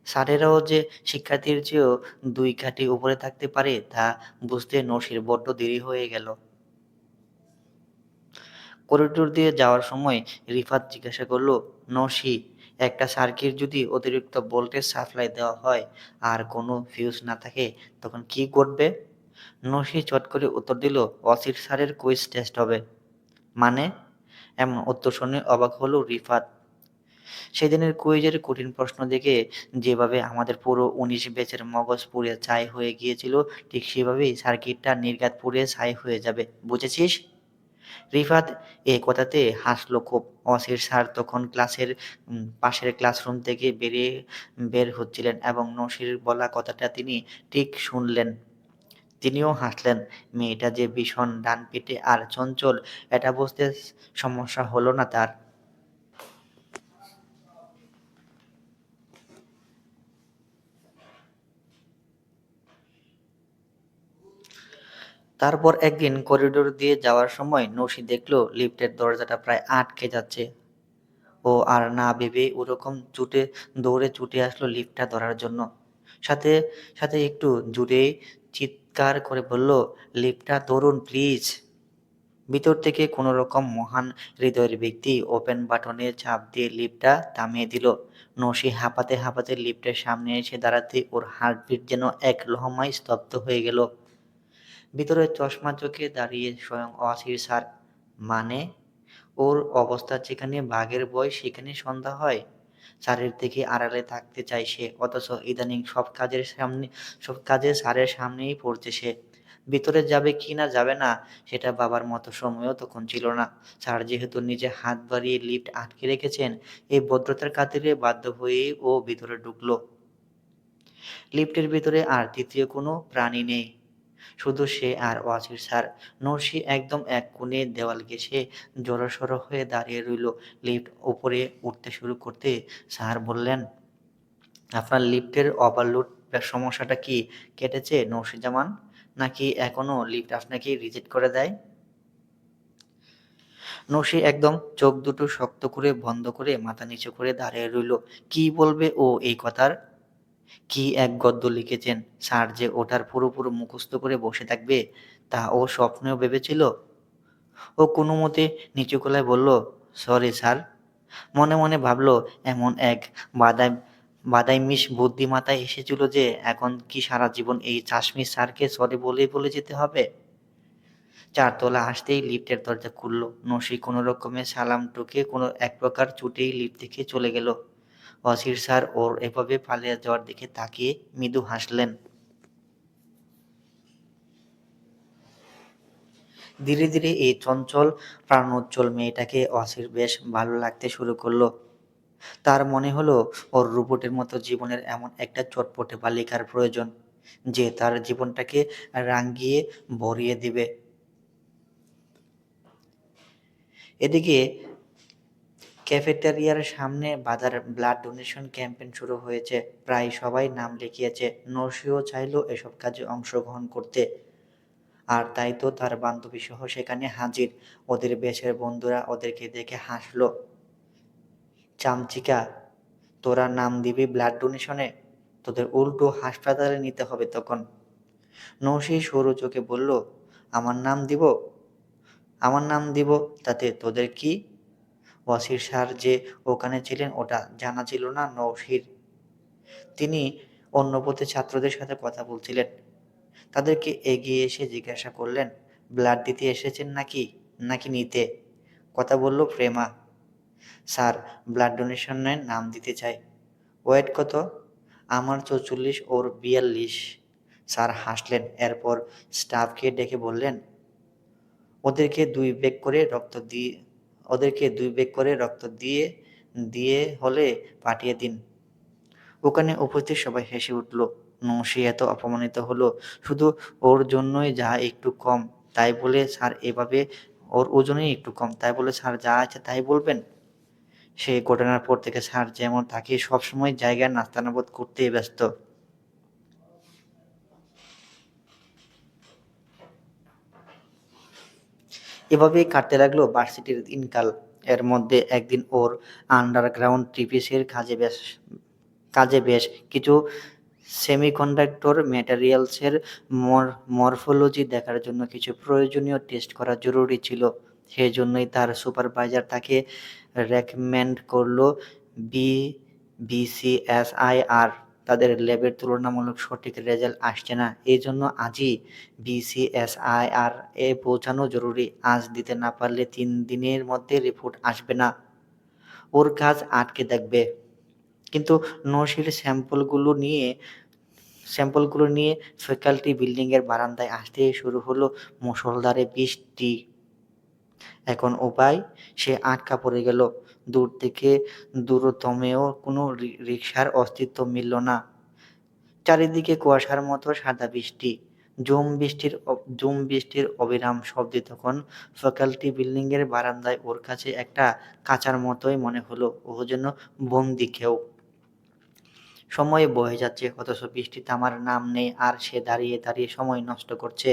স্যারেরাও যে শিক্ষার্থীর চেয়েও ২ কাঠি উপরে থাকতে পারে তা বুঝতে নসির বড্ড দেরি হয়ে গেল। করিডোর দিয়ে যাওয়ার সময় রিফাত জিজ্ঞাসা করল, নসি, একটা সার্কিট যদি অতিরিক্ত ভোল্টেজ সাপ্লাই দেওয়া হয় আর কোনো ফিউজ না থাকে তখন কি ঘটবে? নসি চট করে উত্তর দিল, অসির স্যারের কুইজ টেস্ট হবে। মানে? এমন উত্তর শুনে অবাক হলো রিফাত। সেদিনের কুইজের কঠিন প্রশ্ন দেখে যেভাবে আমাদের পুরো ১৯ ব্যাচের মগজ পুড়ে ছাই হয়ে গিয়েছিল, ঠিক সেভাবেই সার্কিটটা নির্ঘাত পুড়ে ছাই হয়ে যাবে, বুঝেছিস? রিফাত এ কথাতে হাসল খুব। অসির স্যার তখন ক্লাসের পাশের ক্লাসরুম থেকে বের হচ্ছিলেন এবং নসির বলা কথাটা তিনি ঠিক শুনলেন। তিনিও হাসলেন। মেয়েটা যে ভীষণ ডানপিটে আর চঞ্চল, এটা বুঝতে সমস্যা হলো না তার। তারপর একদিন করিডোর দিয়ে যাওয়ার সময় নসি দেখল লিফটের দরজাটা প্রায় আটকে যাচ্ছে। ও আর না ভেবে ওরকম দৌড়ে ছুটে আসলো লিফটটা ধরার জন্য। সাথে সাথে একটু জোরেই চিৎকার করে বলল, লিফটটা ধরুন প্লিজ। ভিতর থেকে কোনো রকম মহান হৃদয়ের ব্যক্তি ওপেন বাটনে চাপ দিয়ে লিফটটা থামিয়ে দিল। নসি হাঁপাতে হাঁপাতে লিফটের সামনে এসে দাঁড়াতে ওর হার্টবিট যেন এক লহমায় স্তব্ধ হয়ে গেল। ভিতরে চশমা চোখে দাঁড়িয়ে স্বয়ং অসির স্যার। মানে, ওর অবস্থা যেখানে বাঘের ভয় সেখানে সন্ধ্যা হয়। স্যারের থেকে আড়ালে থাকতে চায় সে, অথচ ইদানিং সব কাজে স্যারের সামনেই পড়ছে সে। ভিতরে যাবে কি না যাবে না সেটা ভাবার মতো সময়ও তখন ছিল না। স্যার যেহেতু নিজে হাত বাড়িয়ে লিফট আটকে রেখেছেন, এই ভদ্রতার খাতিরে বাধ্য হয়েই ও ভিতরে ঢুকলো। লিফটের ভিতরে আর তৃতীয় কোনো প্রাণী নেই, শুধু সে আর ওয়াসির স্যার। নরসি একদম এক কোণে দেওয়াল ঘেঁষে জড়সড় হয়ে দাঁড়িয়ে রইল। লিফট উপরে উঠতে শুরু করতে স্যার বললেন, আপনার লিফটের ওভারলোড সমস্যাটা কি কেটেছে নরসিজামান, নাকি এখনো লিফট আপনাকে রিজেক্ট করে দেয়? নসি একদম চোখ দুটো শক্ত করে বন্ধ করে মাথা নিচু করে দাঁড়িয়ে রইল। কি বলবে ও এই কথার? কি এক গদ্য লিখেছেন, স্যার যে ওটার পুরোপুরি মুখস্থ করে বসে থাকবে তা ও স্বপ্নেও ভেবেছিল? ও কোনোমতে নিচু গলায় বলল, সরি স্যার। মনে মনে ভাবল, এমন এক বাদাই বাদাইমিশ বুদ্ধি মাথায় এসেছিল যে এখন কি সারা জীবন এই চাশমিশ স্যারকে সরি বলে বলে যেতে হবে। ৪ তলা আসতেই লিফটের দরজা খুলল। নসি কোনো রকমে সালাম টুকে কোনো এক প্রকার ছুটেই লিফট থেকে চলে গেল। অসির স্যার ওর এভাবে পালিয়ে যাওয়ার দিকে তাকিয়ে মৃদু হাসলেন। ধীরে ধীরে এই চঞ্চল প্রাণোজ্জ্বল মেয়েটাকে অসির বেশ ভালো লাগতে শুরু করলো। তার মনে হলো ওর রোবটের মতো জীবনের এমন একটা চটপটে বালিকার প্রয়োজন, যে তার জীবনটাকে রাঙিয়ে ভরিয়ে দিবে। এদিকে ক্যাফেটেরিয়ার সামনে বাজার ব্লাড ডোনেশন ক্যাম্পেইন শুরু হয়েছে। প্রায় সবাই নাম লিখিয়েছে। নরসিও চাইল এসব কাজে অংশগ্রহণ করতে। আর তাই তো তার বান্ধবীসহ সেখানে হাজির। ওদের ব্যাচের বন্ধুরা ওদেরকে দেখে হাসলো। চামচিকা, তোরা নাম দিবি ব্লাড ডোনেশনে, তোদের উল্টো হাসপাতালে নিতে হবে তখন। নৌশি সরু চোখে বলল, আমার নাম দিব? আমার নাম দিব, তাতে তোদের কি? ওয়াসির স্যার যে ওখানে ছিলেন ওটা জানা ছিল না নৌশির। তিনি অন্য পথে ছাত্রদের সাথে কথা বলছিলেন। তাদেরকে এগিয়ে এসে জিজ্ঞাসা করলেন, ব্লাড দিতে এসেছেন নাকি, নাকি নিতে? কথা বলল প্রেমা। স্যার, ব্লাড ডোনেশনের নাম দিতে চাই। ওয়েট কত? আমার 44, ওর 42। স্যার হাসলেন, এরপর স্টাফকে ডেকে বললেন, ওদেরকে 2 ব্যাগ করে রক্ত দিয়ে ওদেরকে 2 ব্যাগ করে রক্ত দিয়ে দিয়ে হলে পাঠিয়ে দিন। ওখানে উপস্থিত সবাই হেসে উঠল। নৌশি এত অপমানিত হলো শুধু ওর জন্যই, যা একটু কম তাই বলে স্যার এভাবে, ওর ওজনই একটু কম তাই বলে স্যার যা আছে তাই বলবেন? সেই ঘটনার পর থেকে স্যার যেমন তাকে সবসময় জায়গায় নাস্তানাবুদ করতেই ব্যস্ত। এভাবেই কাটতে লাগলো ভার্সিটির দিনকাল। এর মধ্যে একদিন ওর আন্ডারগ্রাউন্ড টিপিসের কাজে বেশ কিছু সেমিকন্ডাক্টর ম্যাটেরিয়ালসের মরফোলজি দেখার জন্য কিছু প্রয়োজনীয় টেস্ট করা জরুরি ছিল। সেজন্যই তার সুপারভাইজার তাকে রেকমেন্ড করলো বি বিসিএসআইআর। তাদের ল্যাবের তুলনামূলক সঠিক রেজাল্ট আসছে না, এই জন্য আজই বিসিএসআইআর এ পৌঁছানো জরুরি। আজ দিতে না পারলে 3 দিনের মধ্যে রিপোর্ট আসবে না। ওর কাজ আটকে থাকবে। কিন্তু নৌশির স্যাম্পলগুলো নিয়ে ফ্যাকাল্টি বিল্ডিংয়ের বারান্দায় আসতেই শুরু হলো মুষলধারে বৃষ্টি। এখন উপায়, সে আটকা পড়ে গেল। দূর থেকে দূরতমেও কোনো রিকশার অস্তিত্ব মিলল না। চারিদিকে কুয়াশার মতো সাদা বৃষ্টি। ঝুম বৃষ্টির অবিরাম শব্দে তখন ফ্যাকাল্টি বিল্ডিংয়ের বারান্দায় ওর কাছে একটা খাঁচার মতোই মনে হলো। ও যেন বন্দি কেউ। সময় বয়ে যাচ্ছে, অথচ বৃষ্টি থামার নাম নেই, আর সে দাঁড়িয়ে দাঁড়িয়ে সময় নষ্ট করছে।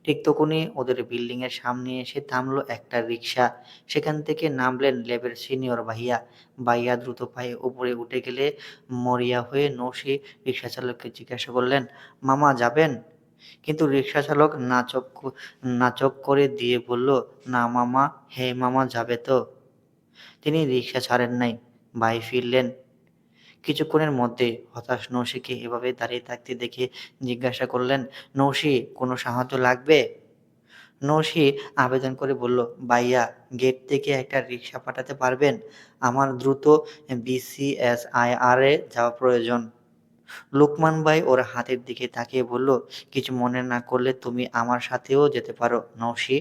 ঠিক তখনই ওদের বিল্ডিংয়ের সামনে এসে থামলো একটা রিকশা। সেখান থেকে নামলেন ল্যাবের সিনিয়র ভাইয়া। ভাইয়া দ্রুত পায়ে উপরে উঠে গেলে মরিয়া হয়ে নৌশি রিকশাচালককে জিজ্ঞাসা করলেন, মামা যাবেন? কিন্তু রিকশাচালক নাচক করে দিয়ে বলল, না মামা। হে মামা, যাবে তো? তিনি রিকশা ছাড়েন নাই। ভাই ফিরলেন কিছুক্ষণের মধ্যে। হতাশ নৌশিকে এভাবে দাঁড়িয়ে থাকতে দেখে জিজ্ঞাসা করলেন, নৌশি, কোনো সাহায্য লাগবে? নৌশি আবেদন করে বলল, ভাইয়া, গেট থেকে একটা রিক্সা পাঠাতে পারবেন? আমার দ্রুত বিসিএসআইআর এ যাওয়া প্রয়োজন। লোকমান ভাই ওর হাতের দিকে তাকিয়ে বলল, কিছু মনে না করলে তুমি আমার সাথেও যেতে পারো নৌশি।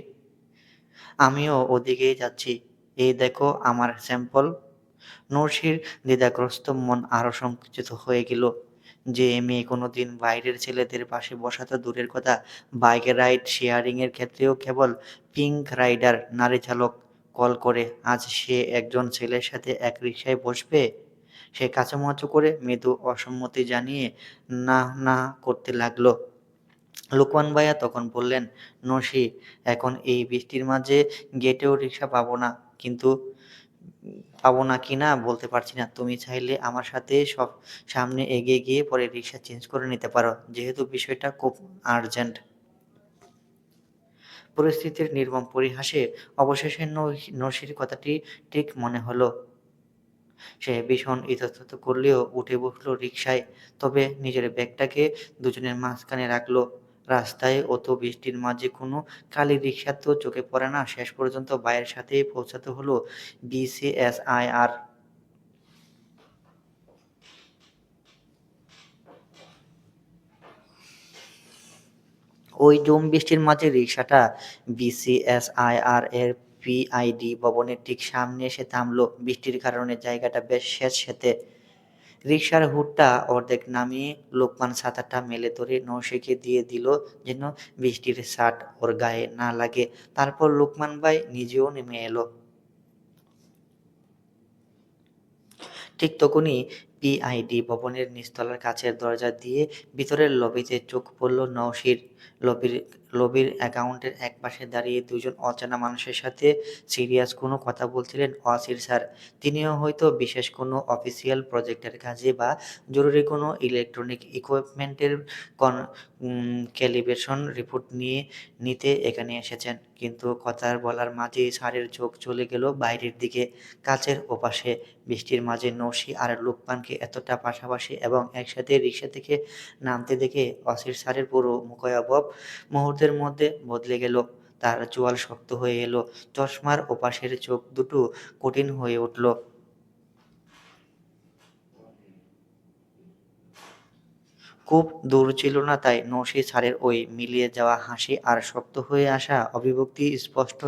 আমিও ওদিকেই যাচ্ছি। এই দেখো আমার স্যাম্পল। নরসির দ্বিধাগ্রস্ত মন আরো সংকুচিত হয়ে গেল। যে মেয়ে কোনোদিন বাইরের ছেলেদের পাশে বসা তো দূরের কথা, বাইক রাইড শেয়ারিং এর ক্ষেত্রেও কেবল পিঙ্ক রাইডার নারী চালক কল করে, আজ সে একজন ছেলের সাথে এক রিকশায় বসবে? সে কাঁচুমাচু করে মৃদু অসম্মতি জানিয়ে না না করতে লাগলো। লোকমান ভাইয়া তখন বললেন, নসি, এখন এই বৃষ্টির মাঝে গেটেও রিক্সা কিন্তু পাবো না কিনা বলতে পারছি না। তুমি চাইলে আমার সাথে সামনে এগিয়ে গিয়ে পরে রিক্সা চেঞ্জ করে নিতে পারো, যেহেতু বিষয়টা খুব আর্জেন্ট। পরিস্থিতির নির্মম পরিহাসে অবশেষে নসির কথাটি ঠিক মনে হলো। সে ভীষণ ইতস্তত করলেও উঠে বসলো রিকশায়। তবে নিজের ব্যাগটাকে দুজনের মাঝখানে রাখলো। রাস্তায় অত বৃষ্টির মাঝে কোনো খালি রিকশা তো চোখে পড়ে না। শেষ পর্যন্ত ভাইয়ের সাথেই পৌঁছাতে হলো বিসিএসআইআর। ওই ঝুম বৃষ্টির মাঝে রিকশাটা বিসিএসআইআর এর পিআইডি ভবনের ঠিক সামনে এসে থামলো। বৃষ্টির কারণে জায়গাটা বেশ স্যাঁতসেঁতে। রিকশার হুডটা অর্ধেক নামিয়ে লোকমান ছাতাটা মেলে ধরে নৌশিকে দিয়ে দিল, যেন বৃষ্টির ছাট ওর গায়ে না লাগে। তারপর লোকমান ভাই নিজেও নেমে এলো। ঠিক তখনই পিআইডি ভবনের নিচতলার কাচের দরজা দিয়ে ভিতরের লবিতে চোখ পড়ল নওশীর। লবির লবির অ্যাকাউন্টের একপাশে দাঁড়িয়ে দুজন অচেনা মানুষের সাথে সিরিয়াস কোনো কথা বলছিলেন ওয়াসির স্যার। তিনিও হয়তো বিশেষ কোনো অফিসিয়াল প্রজেক্টের কাজে বা জরুরি কোনো ইলেকট্রনিক ইকুইপমেন্টের কন ক্যালিব্রেশন রিপোর্ট নিতে এখানে এসেছেন। কিন্তু কথার বলার মাঝেই স্যারের চোখ চলে গেল বাইরের দিকে, কাচের ওপাশে। বৃষ্টির মাঝে নৌশি আর লোকমানকে এতটা পাশাপাশি এবং একসাথে রিকশা থেকে নামতে দেখে অসির স্যারের পুরো মুখয়াবব মুহূর্তের মধ্যে বদলে গেল। তার চোয়াল শক্ত হয়ে এলো, চশমার ওপাশের চোখ দুটো কঠিন হয়ে উঠল। খুব দূর ছিল না তাই নৌশি স্যারের ওই মিলিয়ে যাওয়া হাসি আর শক্ত হয়ে আসা অভিব্যক্তি স্পষ্ট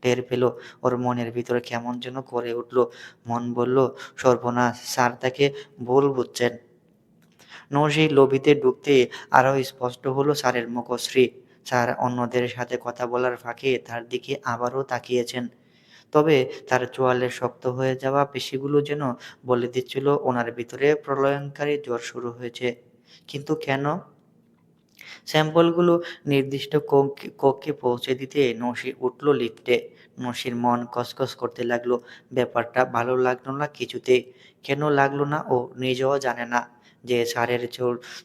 টের পেল। ওর মনের ভিতরে কেমন যেন করে উঠল। মন বলল, সর্বনাশ, স্যার তাকে ভুল বুঝছেন। নৌশি লবিতে ঢুকতে আরও স্পষ্ট হলো স্যারের মুখশ্রী। স্যার অন্যদের সাথে কথা বলার ফাঁকে তার দিকে আবারও তাকিয়েছেন। তবে তার চোয়ালে শক্ত হয়ে যাওয়া পেশিগুলো যেন বলে দিচ্ছিল ওনার ভিতরে প্রলয়ঙ্কারী জ্বর শুরু হয়েছে। কিন্তু কেন? স্যাম্পলগুলো নির্দিষ্ট কক্ষে পৌঁছে দিতে নসি উঠল লিফটে। নসির মন কসকস করতে লাগলো। ব্যাপারটা ভালো লাগলো না কিছুতেই। কেন লাগলো না ও নিজেও জানে না। যে স্যারের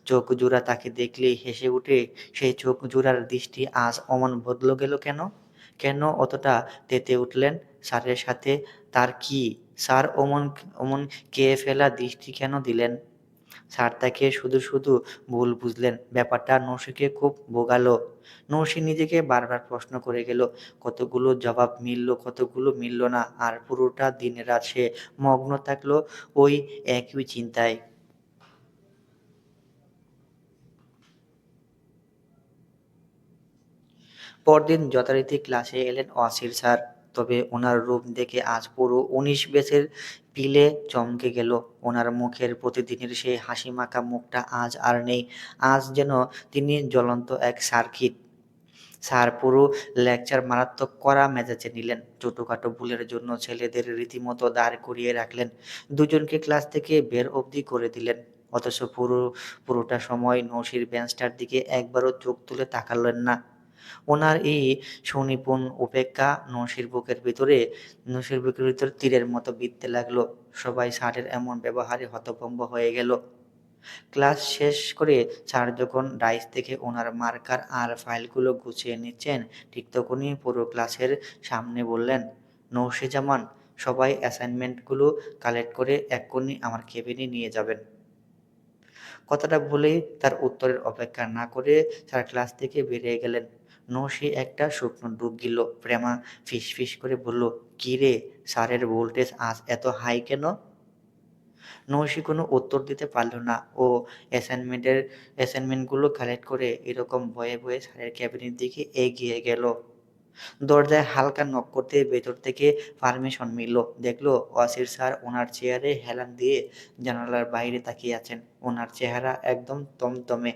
চোখ জোড়া তাকে দেখলেই হেসে উঠে, সেই চোখ জোড়ার দৃষ্টি আজ অমন বদলে গেল কেন? কেন অতটা তেতে উঠলেন স্যারের সাথে? তার কি? স্যার অমন অমন খেয়ে ফেলা দৃষ্টি কেন দিলেন? স্যার তাকে শুধু শুধু ভুল বুঝলেন। ব্যাপারটা নৌশিকে খুব ভোগালো। নৌশি নিজেকে বারবার প্রশ্ন করে গেল, কতগুলো জবাব মিলল, কতগুলো মিলল না। আর পুরোটা দিন রাত সে মগ্ন থাকলো ওই একই চিন্তায়। পরদিন যথারীতি ক্লাসে এলেন ওয়াসির স্যার। তবে ওনার রূপ দেখে আজ পুরো ১৯ ব্যাচের পিলে চমকে গেল। ওনার মুখের প্রতিদিনের সেই হাসিমাখা মুখটা আজ আর নেই। আজ যেন তিনি জ্বলন্ত এক সার্কিট। স্যার পুরো লেকচার মারাত্মক কড়া মেজাজে নিলেন। ছোটখাটো ভুলের জন্য ছেলেদের রীতিমতো দাঁড় করিয়ে রাখলেন। দুজনকে ক্লাস থেকে বের অবধি করে দিলেন। অথচ পুরোটা সময় নৌশির বেঞ্চটার দিকে একবারও চোখ তুলে তাকালেন না। ওনার এই সুনিপুণ উপেক্ষা নসির বুকের ভিতর তীরের মতো বিঁধতে লাগলো। সবাই স্যারের এমন ব্যবহারে হতভম্ব হয়ে গেল। ক্লাস শেষ করে স্যার যখন ডাইস থেকে ওনার মার্কার আর ফাইলগুলো গুছিয়ে নিচ্ছেন, ঠিক তখনই পুরো ক্লাসের সামনে বললেন, নৌশিজামান, সবাই অ্যাসাইনমেন্টগুলো কালেক্ট করে এক্ষুনি আমার কেবিনে নিয়ে যাবেন। কথাটা বলেই তার উত্তরের অপেক্ষা না করে স্যার ক্লাস থেকে বেরিয়ে গেলেন। নৌশি একটা শুকনো ডুব দিল। প্রেমা ফিসফিস করে বলল, কি রে, স্যারের ভোল্টেজ আজ এত হাই কেন? নৌশি কোনো উত্তর দিতে পারল না। ও অ্যাসাইনমেন্টগুলো কালেক্ট করে এরকম ভয়ে ভয়ে স্যারের ক্যাবিনের দিকে এগিয়ে গেল। দরজায় হালকা নক করতে ভেতর থেকে পারমিশন মিলল। দেখল ওয়াসির স্যার ওনার চেয়ারে হেলান দিয়ে জানালার বাইরে তাকিয়ে আছেন। ওনার চেহারা একদম তমতমে।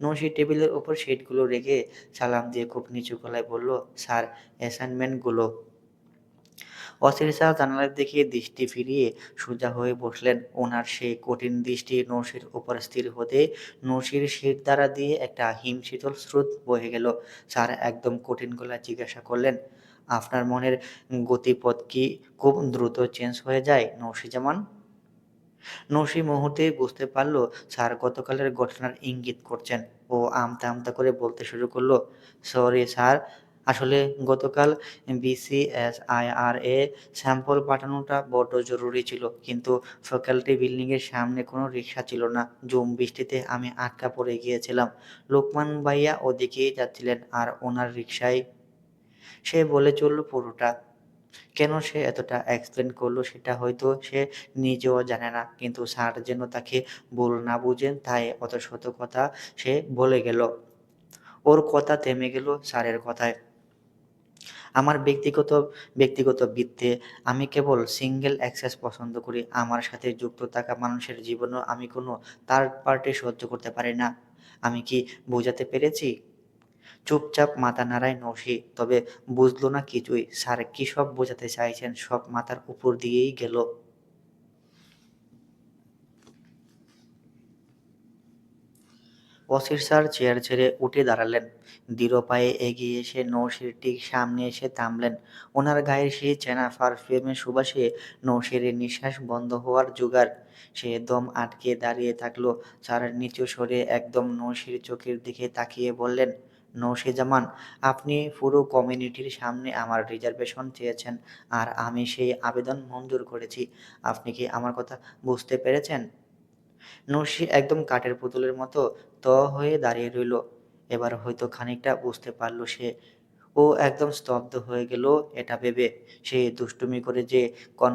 নৌশি টেবিলের ওপর শিটগুলো রেখে সালাম দিয়ে খুব নিচু গলায় বলল, স্যার, অ্যাসাইনমেন্টগুলো। অসির স্যার জানালার দিকে দৃষ্টি ফিরিয়ে সোজা হয়ে বসলেন। ওনার সেই কঠিন দৃষ্টি নৌশির উপর স্থির হতে নৌশির শিরদাঁড়া দিয়ে একটা হিমশীতল স্রোত বয়ে গেল। স্যার একদম কঠিন গলায় জিজ্ঞাসা করলেন, আপনার মনের গতিপথ কি খুব দ্রুত চেঞ্জ হয়ে যায় নৌশিজামান? নৌশি মুহূর্তেই বুঝতে পারল স্যার গতকালের ঘটনার ইঙ্গিত করছেন। ও আমতা আমতা করে বলতে শুরু করলো, সরি স্যার, আসলে গতকাল বিসিএসআইআর-এ স্যাম্পল পাঠানোটা বড্ড জরুরি ছিল, কিন্তু ফ্যাকাল্টি বিল্ডিংয়ের সামনে কোনো রিক্সা ছিল না। ঝুম বৃষ্টিতে আমি আটকা পড়ে গিয়েছিলাম। লোকমান ভাইয়া ওদিকেই যাচ্ছিলেন আর ওনার রিকশায়। সে বলে চলল পুরোটা। কেন সে এতটা এক্সপ্লেন করলো সেটা হয়তো সে নিজেও জানে না, কিন্তু স্যার যেন তাকে ভুল না বুঝেন তাই অত শত কথা সে বলে গেল। ওর কথা থেমে গেল স্যারের কথায়। আমার ব্যক্তিগত বৃত্তে আমি কেবল সিঙ্গেল অ্যাক্সেস পছন্দ করি। আমার সাথে যুক্ত থাকা মানুষের জীবনেও আমি কোনো থার্ড পার্টি সহ্য করতে পারি না। আমি কি বোঝাতে পেরেছি? চুপচাপ মাথা নাড়ায় নৌশি। তবে বুঝল না কিছুই। স্যার কী সব বোঝাতে চাইছেন সব মাথার উপর দিয়েই গেল। ওসির স্যার চেয়ার ছেড়ে উঠে দাঁড়ালেন। দৃঢ় পায়ে এগিয়ে এসে নৌশির ঠিক সামনে এসে থামলেন। ওনার গায়ের সেই চেনা পারফিউমের সুবাসে নৌশিরের নিঃশ্বাস বন্ধ হওয়ার জোগাড়। সে দম আটকে দাঁড়িয়ে থাকলো। স্যার নিচু স্বরে একদম নৌশির চোখের দিকে তাকিয়ে বললেন, নৌশিজামান, আপনি পুরো কমিউনিটির সামনে আমার রিজার্ভেশন চেয়েছেন আর আমি সেই আবেদন মঞ্জুর করেছি। আপনি কি আমার কথা বুঝতে পেরেছেন? নরসি একদম কাঠের পুতুলের মতো হয়ে দাঁড়িয়ে রইল। এবার হয়তো খানিকটা বুঝতে পারল সে। ও একদম স্তব্ধ হয়ে গেল এটা ভেবে। সে দুষ্টুমি করে যে কন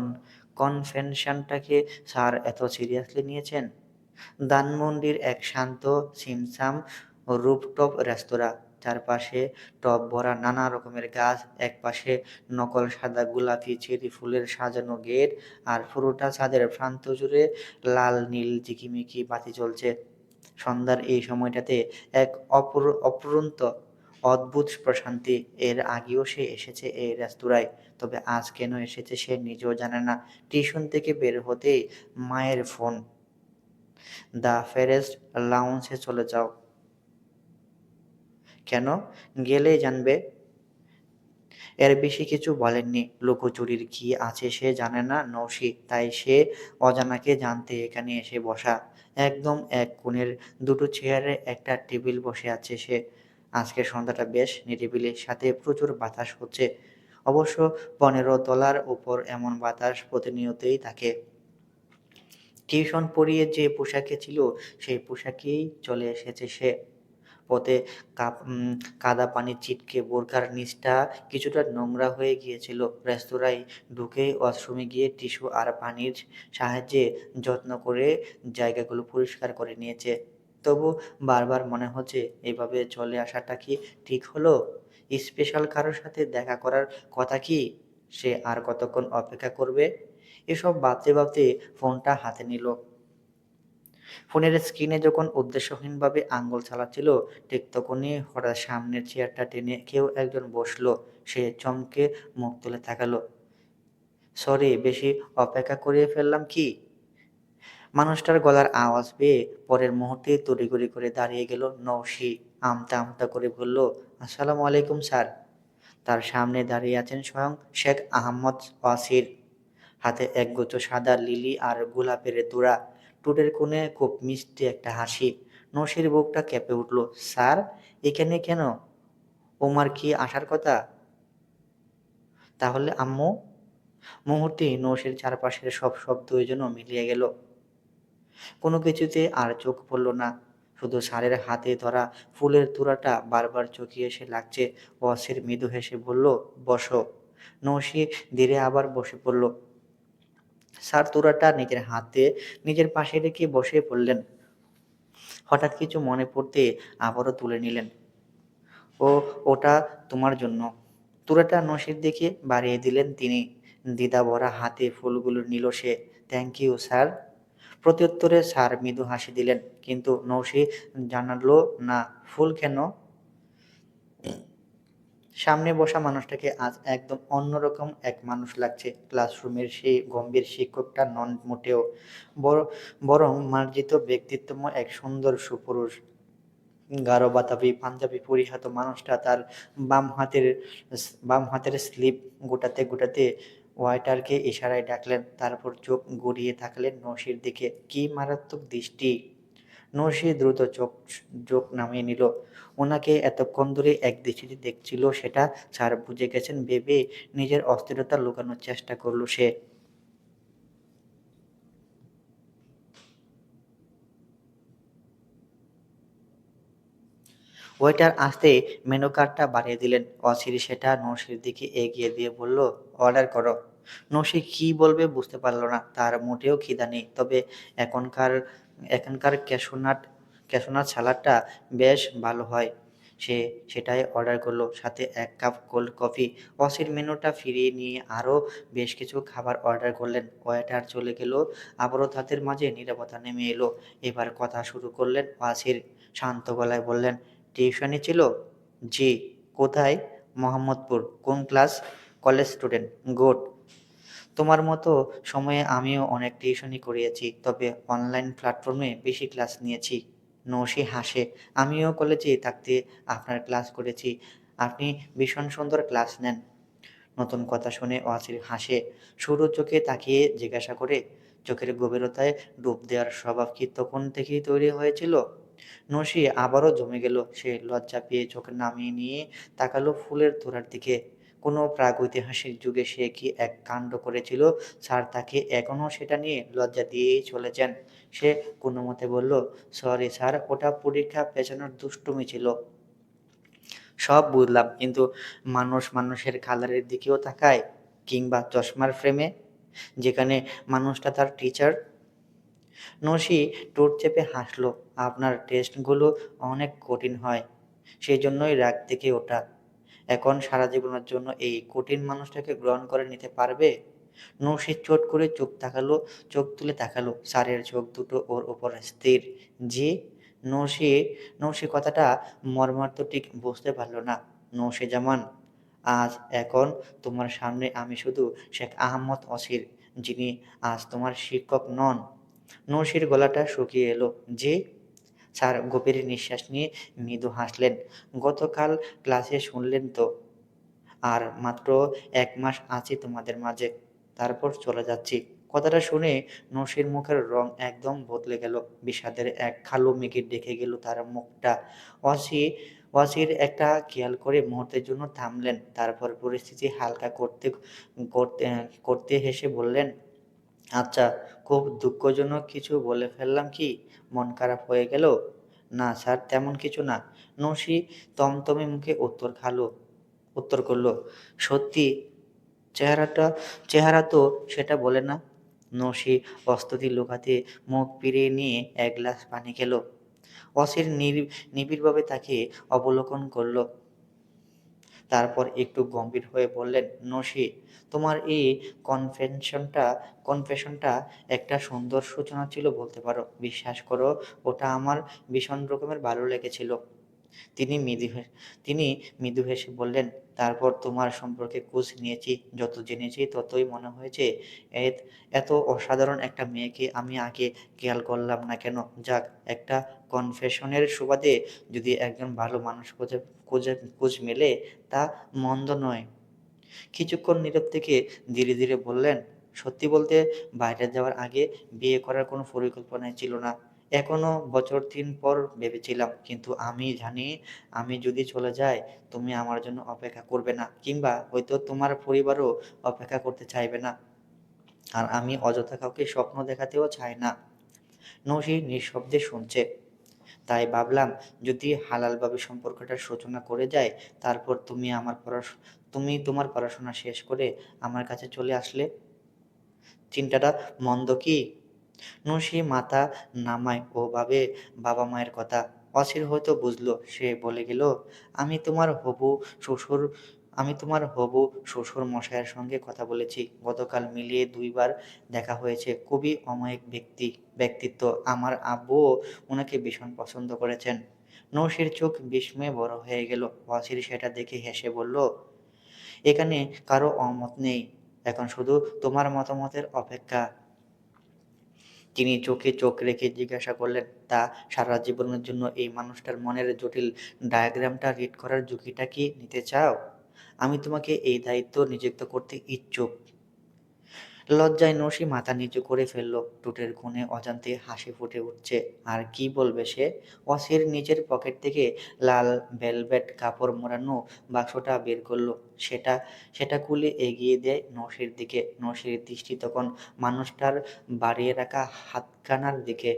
কনভেনশনটাকে স্যার এত সিরিয়াসলি নিয়েছেন। ধানমন্ডির এক শান্ত ছিমছাম রুফটপ রেস্তোরাঁ। চারপাশে টব ভরা নানা রকমের গাছ, একপাশে নকল সাদা গোলাপি চেরি ফুলের সাজানো গেট, আর পুরোটা ছাদের প্রান্ত জুড়ে লাল নীল ঝিকিমিকি বাতি জ্বলছে। সন্ধ্যার এই সময়টাতে এক অফুরন্ত অদ্ভুত প্রশান্তি। এর আগেও সে এসেছে এই রেস্তোরাঁয়, তবে আজ কেন এসেছে সে নিজেও জানে না। টিউশন থেকে বের হতেই মায়ের ফোন, দ্য ফরেস্ট লাউঞ্জে চলে যাও। কেন? গেলেই জানবে। এর বেশি কিছু বলেননি। লুকোচুরির কি আছে সে জানে না নৌশি, তাই সে অজানাকে জানতে এখানে এসে বসা। একদম এক কোণের দুটো চেয়ারে একটা টেবিল বসে আছে সে। আজকের সন্ধ্যাটা বেশ নিরিবিলি, সাথে প্রচুর বাতাস হচ্ছে। অবশ্য 15 তলার উপর এমন বাতাস প্রতিনিয়তই থাকে। টিউশন পড়িয়ে যে পোশাকে ছিল সেই পোশাকেই চলে এসেছে সে। পথে কাপ কাদা পানি ছিটকে বোরখার নিচটা কিছুটা নোংরা হয়ে গিয়েছিল। রেস্তোরাঁয় ঢুকেই ওয়াশরুমে গিয়ে টিস্যু আর পানির সাহায্যে যত্ন করে জায়গাগুলো পরিষ্কার করে নিয়েছে। তবু বারবার মনে হচ্ছে এভাবে চলে আসাটা কি ঠিক হলো? স্পেশাল কারোর সাথে দেখা করার কথা কি? সে আর কতক্ষণ অপেক্ষা করবে? এসব ভাবতে ভাবতে ফোনটা হাতে নিল। ফোনের স্ক্রিনে যখন উদ্দেশ্যহীনভাবে আঙুল চালাচ্ছিল, ঠিক তখনই হঠাৎ সামনের চেয়ারটা টেনে কেউ একজন বসলো। সে চমকে মুখ তুলে তাকালো। সরি, বেশি অপেক্ষা করিয়ে ফেললাম কি? মানুষটার গলার আওয়াজ পেয়ে পরের মুহূর্তেই তড়িঘড়ি করে দাঁড়িয়ে গেল নৌশি। আমতা আমতা করে বলল, আসসালামু আলাইকুম স্যার। তার সামনে দাঁড়িয়ে আছেন স্বয়ং শেখ আহমদ ওয়াসির। হাতে একগুচ্ছ সাদা লিলি আর গোলাপের তোড়া। ঠোঁটের কোণে খুব মিষ্টি একটা হাসি। নৌশির বুকটা কেঁপে উঠল। স্যার, এখানে কেন? ওমার কি আসার কথা? তাহলে আম্মু? মুহূর্তেই নৌশির চারপাশের সব শব্দই যেন মিলিয়ে গেল। কোনো কিছুতে আর চোখ পড়ল না। শুধু স্যারের হাতে ধরা ফুলের তোড়াটা বারবার চোখে এসে লাগছে। ওয়াসির মৃদু হেসে বলল, বসো। নৌশি ধীরে আবার বসে পড়ল। স্যার তোড়াটা নিজের হাতে নিজের পাশে রেখে বসে পড়লেন। হঠাৎ কিছু মনে পড়তে আবারও তুলে নিলেন। ও, ওটা তোমার জন্য। তোড়াটা নসির দিকে বাড়িয়ে দিলেন তিনি। দ্বিধা ভরা হাতে ফুলগুলো নিল সে। Thank you sir. প্রত্যুত্তরে স্যার মৃদু হাসি দিলেন, কিন্তু নৌশি জানালো না ফুল কেন। সামনে বসা মানুষটাকে আজ একদম অন্যরকম এক মানুষ লাগছে। ক্লাসরুমের সেই গম্ভীর শিক্ষকটা নন মোটেও। বরং মার্জিত ব্যক্তিত্বময় এক সুন্দর সুপুরুষ। গাঢ় বাতাবি পাঞ্জাবি পরিহিত মানুষটা তার বাম হাতের বাম হাতের স্লিপ গোটাতে গোটাতে ওয়াইটারকে ইশারায় ডাকলেন। তারপর চোখ গড়িয়ে থাকলেন নৌশির দিকে। কি মারাত্মক দৃষ্টি! নৌশি দ্রুত চোখ নামিয়ে নিল। ওনাকে এতক্ষণ ধরে এক দৃষ্টিতে দেখছিল, সেটা স্যার বুঝে গেছেন ভেবে নিজের অস্থিরতা লুকানোর চেষ্টা করল সে। ওয়েটার আসতেই মেনু কার্ডটা বাড়িয়ে দিলেন। অচিরে সেটা নৌশির দিকে এগিয়ে দিয়ে বলল, অর্ডার করো। নৌশি কি বলবে বুঝতে পারল না। তার মোটেও খিদা নেই, তবে এখনকার এখানকার ক্যাশোনাট সালাডটা বেশ ভালো হয়। সে সেটাই অর্ডার করলো, সাথে 1 কাপ কোল্ড কফি। অসির মেনুটা ফিরিয়ে নিয়ে আরও বেশ কিছু খাবার অর্ডার করলেন। ওয়েটার চলে গেল, আবারও তাদের মাঝে নীরবতা নেমে এলো। এবার কথা শুরু করলেন ওয়াসির। শান্ত গলায় বললেন, টিউশনি ছিল? জি। কোথায়? মোহাম্মদপুর। কোন ক্লাস? College student. গুড। তোমার মতো সময়ে আমিও অনেক টিউশনি করিয়েছি, তবে অনলাইন প্ল্যাটফর্মে বেশি ক্লাস নিয়েছি। নৌশি হাসে। আমিও কলেজে থাকতে আপনার ক্লাস করেছি। আপনি ভীষণ সুন্দর ক্লাস নেন। নতুন কথা শুনে অসির হাসে। সরু চোখে তাকিয়ে জিজ্ঞাসা করে, চোখের গভীরতায় ডুব দেওয়ার স্বভাব কি তখন থেকেই তৈরি হয়েছিল? নসি আবারও জমে গেল। সে লজ্জা পেয়ে চোখ নামিয়ে নিয়ে তাকালো ফুলের তোড়ার দিকে। কোনো প্রাগৈতিহাসিক যুগে সে কি এক কাণ্ড করেছিল, স্যার তাকে এখনও সেটা নিয়ে লজ্জা দিয়েই চলেছেন। সে কোনো মতে বলল, সরি স্যার, ওটা পরীক্ষা পেছানোর দুষ্টুমি ছিল। সব বুঝলাম, কিন্তু মানুষ মানুষের কালারের দিকেও তাকায়, কিংবা চশমার ফ্রেমে, যেখানে মানুষটা তার টিচার। নসি ঠোঁট চেপে হাসল। আপনার টেস্টগুলো অনেক কঠিন হয়, সেই জন্যই রাগ থেকে ওঠা। এখন সারা জীবনের জন্য এই কঠিন মানুষটাকে গ্রহণ করে নিতে পারবে? নসি চট করে চোখ তুলে তাকালো। স্যারের চোখ দুটো ওর ওপর স্থির। জি? নসি নসি কথাটা মর্মার্থ ঠিক বুঝতে পারল না। নসি জামান, আজ এখন তোমার সামনে আমি শুধু শেখ আহমদ অসির, যিনি আজ তোমার শিক্ষক নন। নসির গলাটা শুকিয়ে এলো। জি? স্যার গভীর নিঃশ্বাস নিয়ে মৃদু হাসলেন। গতকাল ক্লাসে শুনলেন তো, আর মাত্র ১ মাস আছি তোমাদের মাঝে, তারপর চলে যাচ্ছি। কথাটা শুনে নসির মুখের রং একদম বদলে গেল। বিষাদের এক কালো মেঘে ঢেকে গেল তার মুখটা। অসি অসির একটা খেয়াল করে মুহূর্তের জন্য থামলেন। তারপর পরিস্থিতি হালকা করতে করতে হেসে বললেন, আচ্ছা, খুব দুঃখজনক কিছু বলে ফেললাম কি? মন খারাপ হয়ে গেল? না স্যার, তেমন কিছু না। নসি থমথমে মুখে উত্তর করল, সত্যি? চেহারাটা চেহারা তো সেটা বলে না। নসি অস্বস্তি লুকাতে মুখ ফিরিয়ে নিয়ে এক গ্লাস পানি খেল। অসির নিবিড়ভাবে তাকে অবলোকন করল। তারপর একটু গম্ভীর হয়ে বললেন, নসি, তোমার এই কনফেশনটা একটা সুন্দর সূচনা ছিল বলতে পারো। বিশ্বাস করো, ওটা আমার ভীষণ রকমের ভালো লেগেছিল। তিনি মৃদু হে তিনি মৃদু হেসে বললেন, তারপর তোমার সম্পর্কে খোঁজ নিয়েছি। যত জেনেছি ততই মনে হয়েছে এত এত অসাধারণ একটা মেয়েকে আমি আগে খেয়াল করলাম না কেন। যাক, একটা কনফেশনের সুবাদে যদি একজন ভালো মানুষ খোঁজ মেলে, তা মন্দ নয়। কিছুক্ষণ নীরব থেকে ধীরে ধীরে বললেন, সত্যি বলতে, বাইরে যাওয়ার আগে বিয়ে করার কোনো পরিকল্পনাই ছিল না। এখনো বছর ৩ পর ভেবেছিলাম, কিন্তু আমি জানি আমি যদি চলে যাই, তুমি আমার জন্য অপেক্ষা করবে না, কিংবা হয়তো তোমার পরিবারও অপেক্ষা করতে চাইবে না। আর আমি অযথা কাউকে স্বপ্ন দেখাতেও চাই না। নৌশি নিঃশব্দে শুনছে। তাই ভাবলাম, যদি হালালভাবে সম্পর্কটার সূচনা করে যায়, তারপর তুমি তোমার পড়াশোনা শেষ করে আমার কাছে চলে আসলে। চিন্তাটা মন্দ কি? নসি মাথা নামায় ও ভাবে বাবা মায়ের কথা। অসির হয়তো বুঝলো। সে বলে গেল, আমি তোমার হবু শ্বশুর আমি তোমার হবু শ্বশুর মশাইয়ের সঙ্গে কথা বলেছি। গতকাল মিলিয়ে ২ বার দেখা হয়েছে। খুবই অমায়িক ব্যক্তিত্ব। আমার আব্বুও উনাকে ভীষণ পছন্দ করেছেন। নৌশির চোখ বিস্ময়ে বড় হয়ে গেল। অসির সেটা দেখে হেসে বলল, এখানে কারো অমত নেই, এখন শুধু তোমার মতামতের অপেক্ষা। তিনি চোখে চোখ রেখে জিজ্ঞাসা করলেন, তা সারা জীবনের জন্য এই মানুষটার মনের জটিল ডায়াগ্রামটা রিড করার ঝুঁকিটা কি নিতে চাও? আমি তোমাকে এই দায়িত্ব নিযুক্ত করতে ইচ্ছুক। লজ্জায় নসি মাথা নিচু করে ফেলল। ঠোঁটের কোণে অজান্তে হাসি ফুটে উঠছে। আর কি বলবে সে? অসির নিজের পকেট থেকে লাল ভেলভেট কাপড় মোড়ানো বাক্সটা বের করল। সেটা সেটা খুলে এগিয়ে দেয় নসির দিকে। নসির দৃষ্টি তখন মানুষটার বাড়িয়ে রাখা হাতখানার দিকে।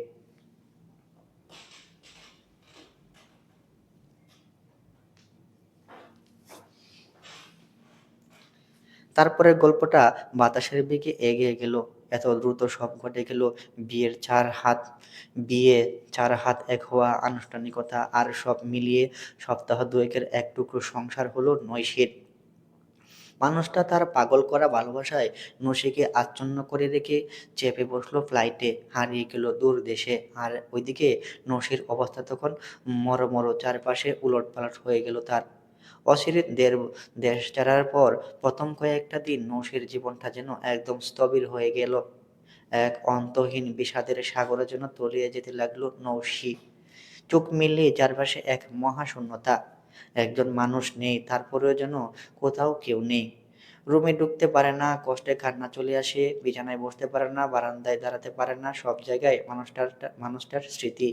তারপরের গল্পটা বাতাসের বেগে এগিয়ে গেল। এত দ্রুত সব ঘটে গেল। বিয়ের ৪ হাত বিয়ে, ৪ হাত এক হওয়া, আনুষ্ঠানিকতা, আর সব মিলিয়ে সপ্তাহ দুয়েকের এক টুকরো সংসার হলো নৈশির। মানুষটা তার পাগল করা ভালোবাসায় নসীকে আচ্ছন্ন করে রেখে চেপে বসলো ফ্লাইটে, হারিয়ে গেল দূর দেশে। আর ওইদিকে নসীর অবস্থা তখন মরমর, চারপাশে উলটপালট হয়ে গেল তার। অচিরের দেশ ছাড়ার পর প্রথম কয়েকটা দিন নসীর জীবনটা যেন একদম স্থবির হয়ে গেল। এক অন্তহীন বিষাদের সাগরে যেন তলিয়ে যেতে লাগলো নৌশি। চোখ মিলিয়ে চারপাশে এক মহাশূন্যতা। একজন মানুষ নেই, তারপরেও যেন কোথাও কেউ নেই। রুমে ঢুকতে পারে না, কষ্টে কান্না চলে আসে, বিছানায় বসতে পারে না, বারান্দায় দাঁড়াতে পারে না, সব জায়গায় মানুষটার স্মৃতি।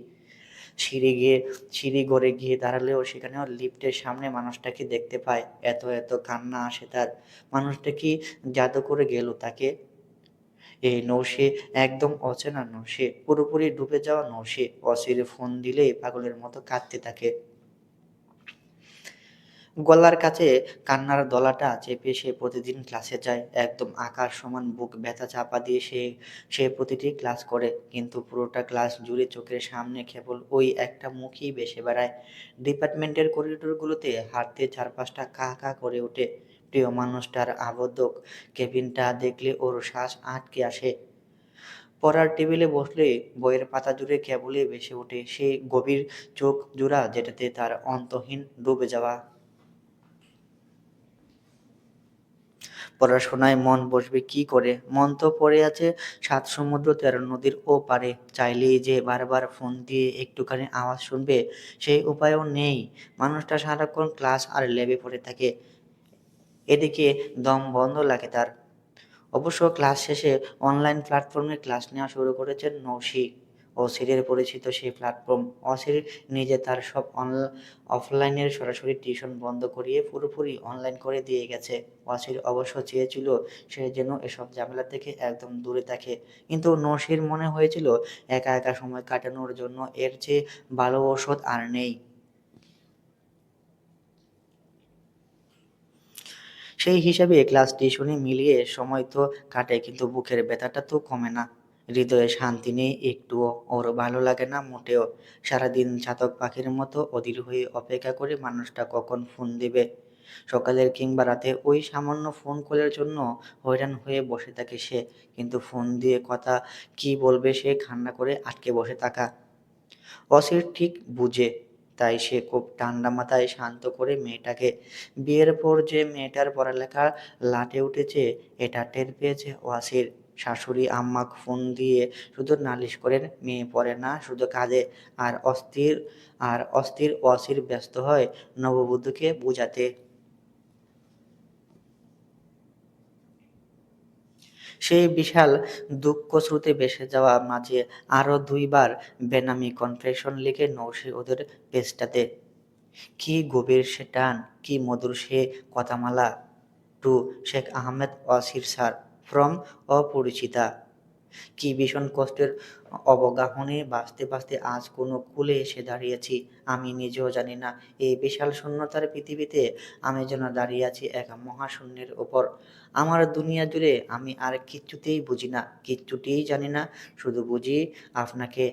সিঁড়ি গিয়ে সিঁড়ি ঘরে গিয়ে দাঁড়ালেও সেখানেও লিফটের সামনে মানুষটাকে দেখতে পায়। এত কান্না আসে তার। মানুষটা কি জাদু করে গেল তাকে? এই নৌশে একদম অচেনা নৌশে, পুরোপুরি ডুবে যাওয়া নৌশে। অচিরে ফোন দিলেই পাগলের মতো কাঁদতে থাকে। গলার কাছে কান্নার দলাটা চেপে সে প্রতিদিন ক্লাসে যায়। একদম আকাশ সমান বুক ব্যথা চাপা দিয়ে সে প্রতিটি ক্লাস করে। কিন্তু পুরোটা ক্লাস জুড়ে চোখের সামনে কেবল ওই একটা মুখই ভেসে বেড়ায়। ডিপার্টমেন্টের করিডোরগুলোতে হাঁটতে চারপাশটা কা কা করে ওঠে। প্রিয় মানুষটার আবদ্ধ কেবিনটা দেখলে ওর শ্বাস আটকে আসে। পড়ার টেবিলে বসলে বইয়ের পাতা জুড়ে কেবলই ভেসে ওঠে সেই গভীর চোখ জোড়া, যেটাতে তার অন্তহীন ডুবে যাওয়া। পড়াশোনায় মন বসবে কি করে? মন তো পড়ে আছে ৭ সমুদ্র ১৩ নদীর ওপারে। চাইলেই যে বারবার ফোন দিয়ে একটুখানি আওয়াজ শুনবে, সেই উপায়ও নেই। মানুষটা সারাক্ষণ ক্লাস আর ল্যাবে পড়ে থাকে। এদিকে দম বন্ধ লাগে তার। অবশ্য ক্লাস শেষে অনলাইন প্ল্যাটফর্মে ক্লাস নেওয়া শুরু করেছেন নৌশি। অসিরের পরিচিত সেই প্ল্যাটফর্ম। অসির নিজে তার সব অফলাইনের সরাসরি টিউশন বন্ধ করিয়ে পুরোপুরি অনলাইন করে দিয়ে গেছে। অসির অবশ্য চেয়েছিল সে যেন এসব ঝামেলা থেকে একদম দূরে থাকে। কিন্তু নৌশির মনে হয়েছিল একা সময় কাটানোর জন্য এর চেয়ে ভালো ঔষধ আর নেই। সেই হিসাবে ক্লাস টিউশনি মিলিয়ে সময় তো কাটে, কিন্তু বুকের ব্যথাটা তো কমে না। হৃদয়ে শান্তি নেই একটুও, ওর ভালো লাগে না মোটেও। সারাদিন চাতক পাখির মতো অধীর হয়ে অপেক্ষা করে মানুষটা কখন ফোন দিবে। সকালের কিংবা রাতে ওই সামান্য ফোন কলের জন্য হয়রান হয়ে বসে থাকে সে। কিন্তু ফোন দিয়ে কথা কি বলবে সে কান্না করে আটকে বসে থাকা। অসির ঠিক বুঝে, তাই সে খুব ঠান্ডা মাথায় শান্ত করে মেয়েটাকে। বিয়ের পর যে মেয়েটার পড়ালেখা লাটে উঠেছে, এটা টের পেয়েছে ওয়াসির। শাশুড়ি আম্মা ফোন দিয়ে শুধু নালিশ করেন, মেয়ে পড়ে না, শুধু কাঁদে। আর অস্থির ওয়াসির ব্যস্ত হয় নববধূকে বোঝাতে। সেই বিশাল দুঃখস্রোতে ভেসে যাওয়া মাঝে আরো ২ বার বেনামি কনফেশন লিখে নৌশি ওদের পেজটাতে। কি গভীর সে টান, কি মধুর সে কথামালা। To Sheikh Ahmed Wasir sir, from Aparichita. কি ভীষণ কষ্টের অবগাহনে বাঁচতে আজ কোনো কূলে এসে দাঁড়িয়েছি। আমি নিজেও জানি না, এই বিশাল শূন্যতার পৃথিবীতে আমি যেন দাঁড়িয়ে আছি এক মহাশূন্যের ওপর। আমার দুনিয়া জুড়ে আমি আর কিচ্ছুতেই বুঝি না, কিচ্ছুটিই জানি না। শুধু বুঝি আপনাকে।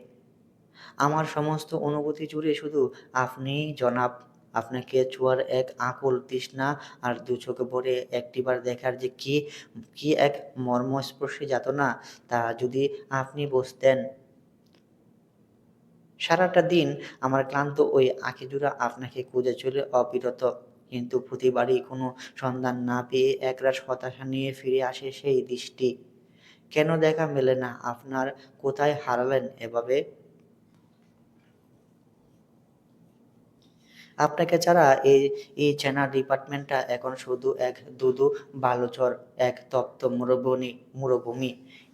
আমার সমস্ত অনুভূতি জুড়ে শুধু আপনিই জনাব। আপনাকে ছোঁয়ার এক আকুল তৃষ্ণা, আর দু চোখ ভরে একটিবার দেখার যে কি কি এক মর্মস্পর্শী যাতনা, তা যদি আপনি বুঝতেন। সারাটা দিন আমার ক্লান্ত ওই আঁখিজোড়া আপনাকে খুঁজে চলে অবিরত। কিন্তু প্রতিবারই কোনো সন্ধান না পেয়ে একরাশ হতাশা নিয়ে ফিরে আসে সেই দৃষ্টি। কেন দেখা মেলে না আপনার? কোথায় হারালেন এভাবে? আপনাকে ছাড়া এই চেনা ডিপার্টমেন্টটা এখন শুধু এক ধুধু বালুচর, এক তপ্ত মরুভূমি।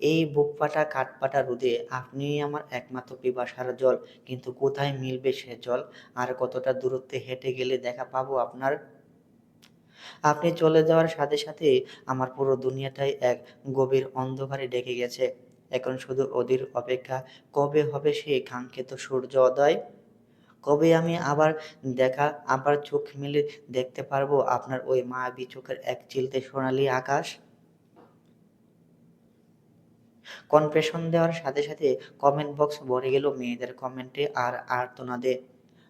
এই বুকফাটা কাঠফাটা রোদে আপনিই আমার একমাত্র পিপাসার জল। কিন্তু কোথায় মিলবে সে জল? আর কতটা দূরত্বে হেঁটে গেলে দেখা পাবো আপনার? আপনি চলে যাওয়ার সাথে আমার পুরো দুনিয়াটাই এক গভীর অন্ধকারে ঢেকে গেছে। এখন শুধু অধীর অপেক্ষা, কবে হবে সেই কাঙ্ক্ষিত সূর্যোদয়? কবে আমি আবার চোখ মেলে দেখতে পারবো আপনার ওই মায়াবী চোখের এক চিলতে সোনালি আকাশ? কনফেশন দেওয়ার সাথে কমেন্ট বক্স ভরে গেল মেয়েদের কমেন্টে আর আর্তনাদে।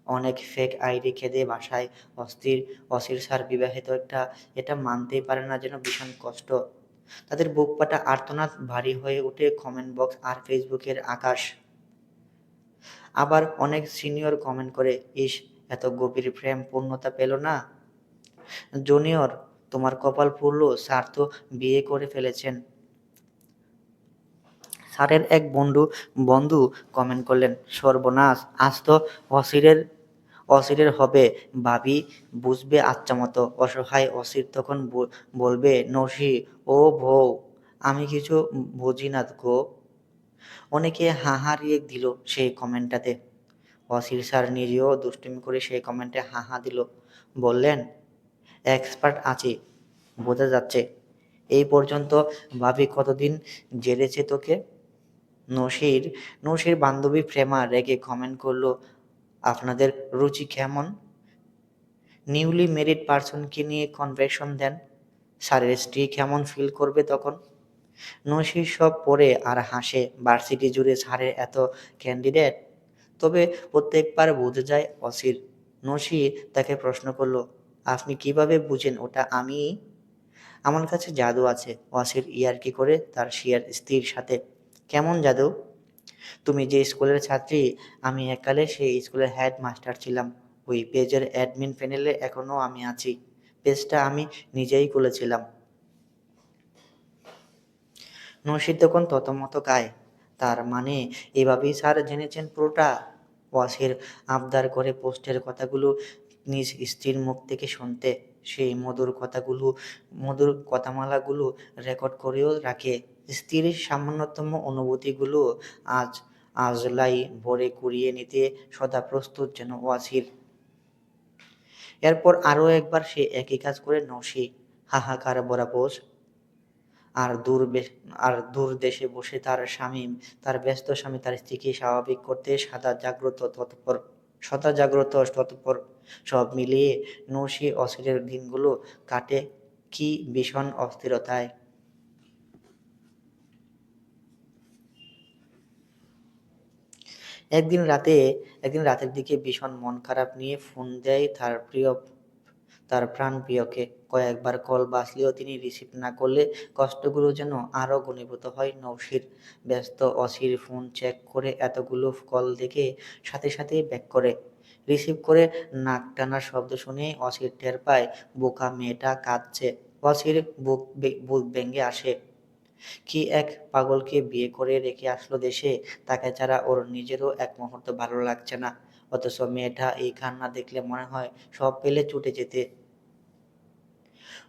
অনেক ফেক আইডি খেদে বাসায় অস্থির অসির স্যার বিবাহিত, এটা মানতেই পারে না যেন ভীষণ কষ্ট। তাদের বুক ফাটা আর্তনাদ ভারী হয়ে ওঠে কমেন্ট বক্স আর ফেসবুকের আকাশ। আবার অনেক সিনিয়র কমেন্ট করে, ইস, এত গভীর প্রেম পূর্ণতা পেল না। জুনিয়র, তোমার কপাল পুড়ল, স্যার তো বিয়ে করে ফেলেছেন। স্যারের এক বন্ধু কমেন্ট করলেন, সর্বনাশ, আজ তো অসিরের অসিরের হবে, ভাবি বুঝবে আচ্ছা মতো। অসহায় অসির তখন বলবে, নসি, ও বউ, আমি কিছু বুঝি না গো। অনেকে হাহারিয়ে দিল সেই কমেন্টটাতে। অসির স্যার নিজেও দুষ্টুমি করে সেই কমেন্টে হাহা দিল। বললেন, এক্সপার্ট আছি, বোঝা যাচ্ছে। এই পর্যন্ত ভাবি কতদিন জেলেছে তোকে? নসির নসির বান্ধবী প্রেমা রেগে কমেন্ট করলো, আপনাদের রুচি কেমন? নিউলি ম্যারিড পার্সনকে নিয়ে কনভেনশন দেন, স্যারের স্ত্রী কেমন ফিল করবে তখন? নসির সব পড়ে আর হাসে, ভার্সিটি জুড়ে স্যারের এত ক্যান্ডিডেট, তবে প্রত্যেকবার বুঝে যায় অসির। নসি তাকে প্রশ্ন করলো, আপনি কিভাবে বুঝেন ওটা আমি? আমার কাছে জাদু আছে, অসির ইয়ার্কি করে তার স্ত্রীর সাথে। কেমন জাদু? তুমি যে স্কুলের ছাত্রী, আমি এককালে সেই স্কুলের হেড মাস্টার ছিলাম। ওই পেজের অ্যাডমিন প্যানেলে এখনো আমি আছি। পেজটা আমি নিজেই খুলেছিলাম। নসির তখন থতমত খায়। তার মানে এভাবেই স্যার জেনেছেন পুরোটা? ওয়াসির আবদার করে পোস্টের কথাগুলো নিজ স্ত্রীর মুখ থেকে শুনতে। সেই মধুর কথামালাগুলো রেকর্ড করেও রাখে। স্ত্রীর সামান্যতম অনুভূতিগুলো আজ আজলাই ভরে কুড়িয়ে নিতে সদা প্রস্তুত যেন ওয়াসির। এরপর আরও একবার সে একই কাজ করে নসি। হাহাকার ভরা পোষ। আর দূর দেশে বসে তার ব্যস্ত স্বামী তার স্ত্রীকে স্বাভাবিক করতে সদা জাগ্রত তৎপর। সব মিলিয়ে নসি অসিরের দিনগুলো কাটে কি ভীষণ অস্থিরতায়। একদিন রাতে একদিন রাতের দিকে ভীষণ মন খারাপ নিয়ে ফোন দেয় তার প্রাণপ্রিয়কে। কয়েকবার কল বাজলেও তিনি রিসিভ না করলে কষ্টগুলো যেন আরও ঘনীভূত হয় নৌশির। ব্যস্ত অসির ফোন চেক করে এতগুলো কল দেখে সাথে সাথেই ব্যাক করে। রিসিভ করে নাক টানার শব্দ শুনে অসির টের পায় বোকা মেয়েটা কাঁদছে। অসির বুক ভেঙে আসে। কি এক পাগলকে বিয়ে করে রেখে আসলো দেশে, তাকে ছাড়া ওর নিজেরও এক মুহূর্ত ভালো লাগছে না। অথচ মেয়েটা এই কান্না দেখলে মনে হয় সব পেলে ছুটে যেতে।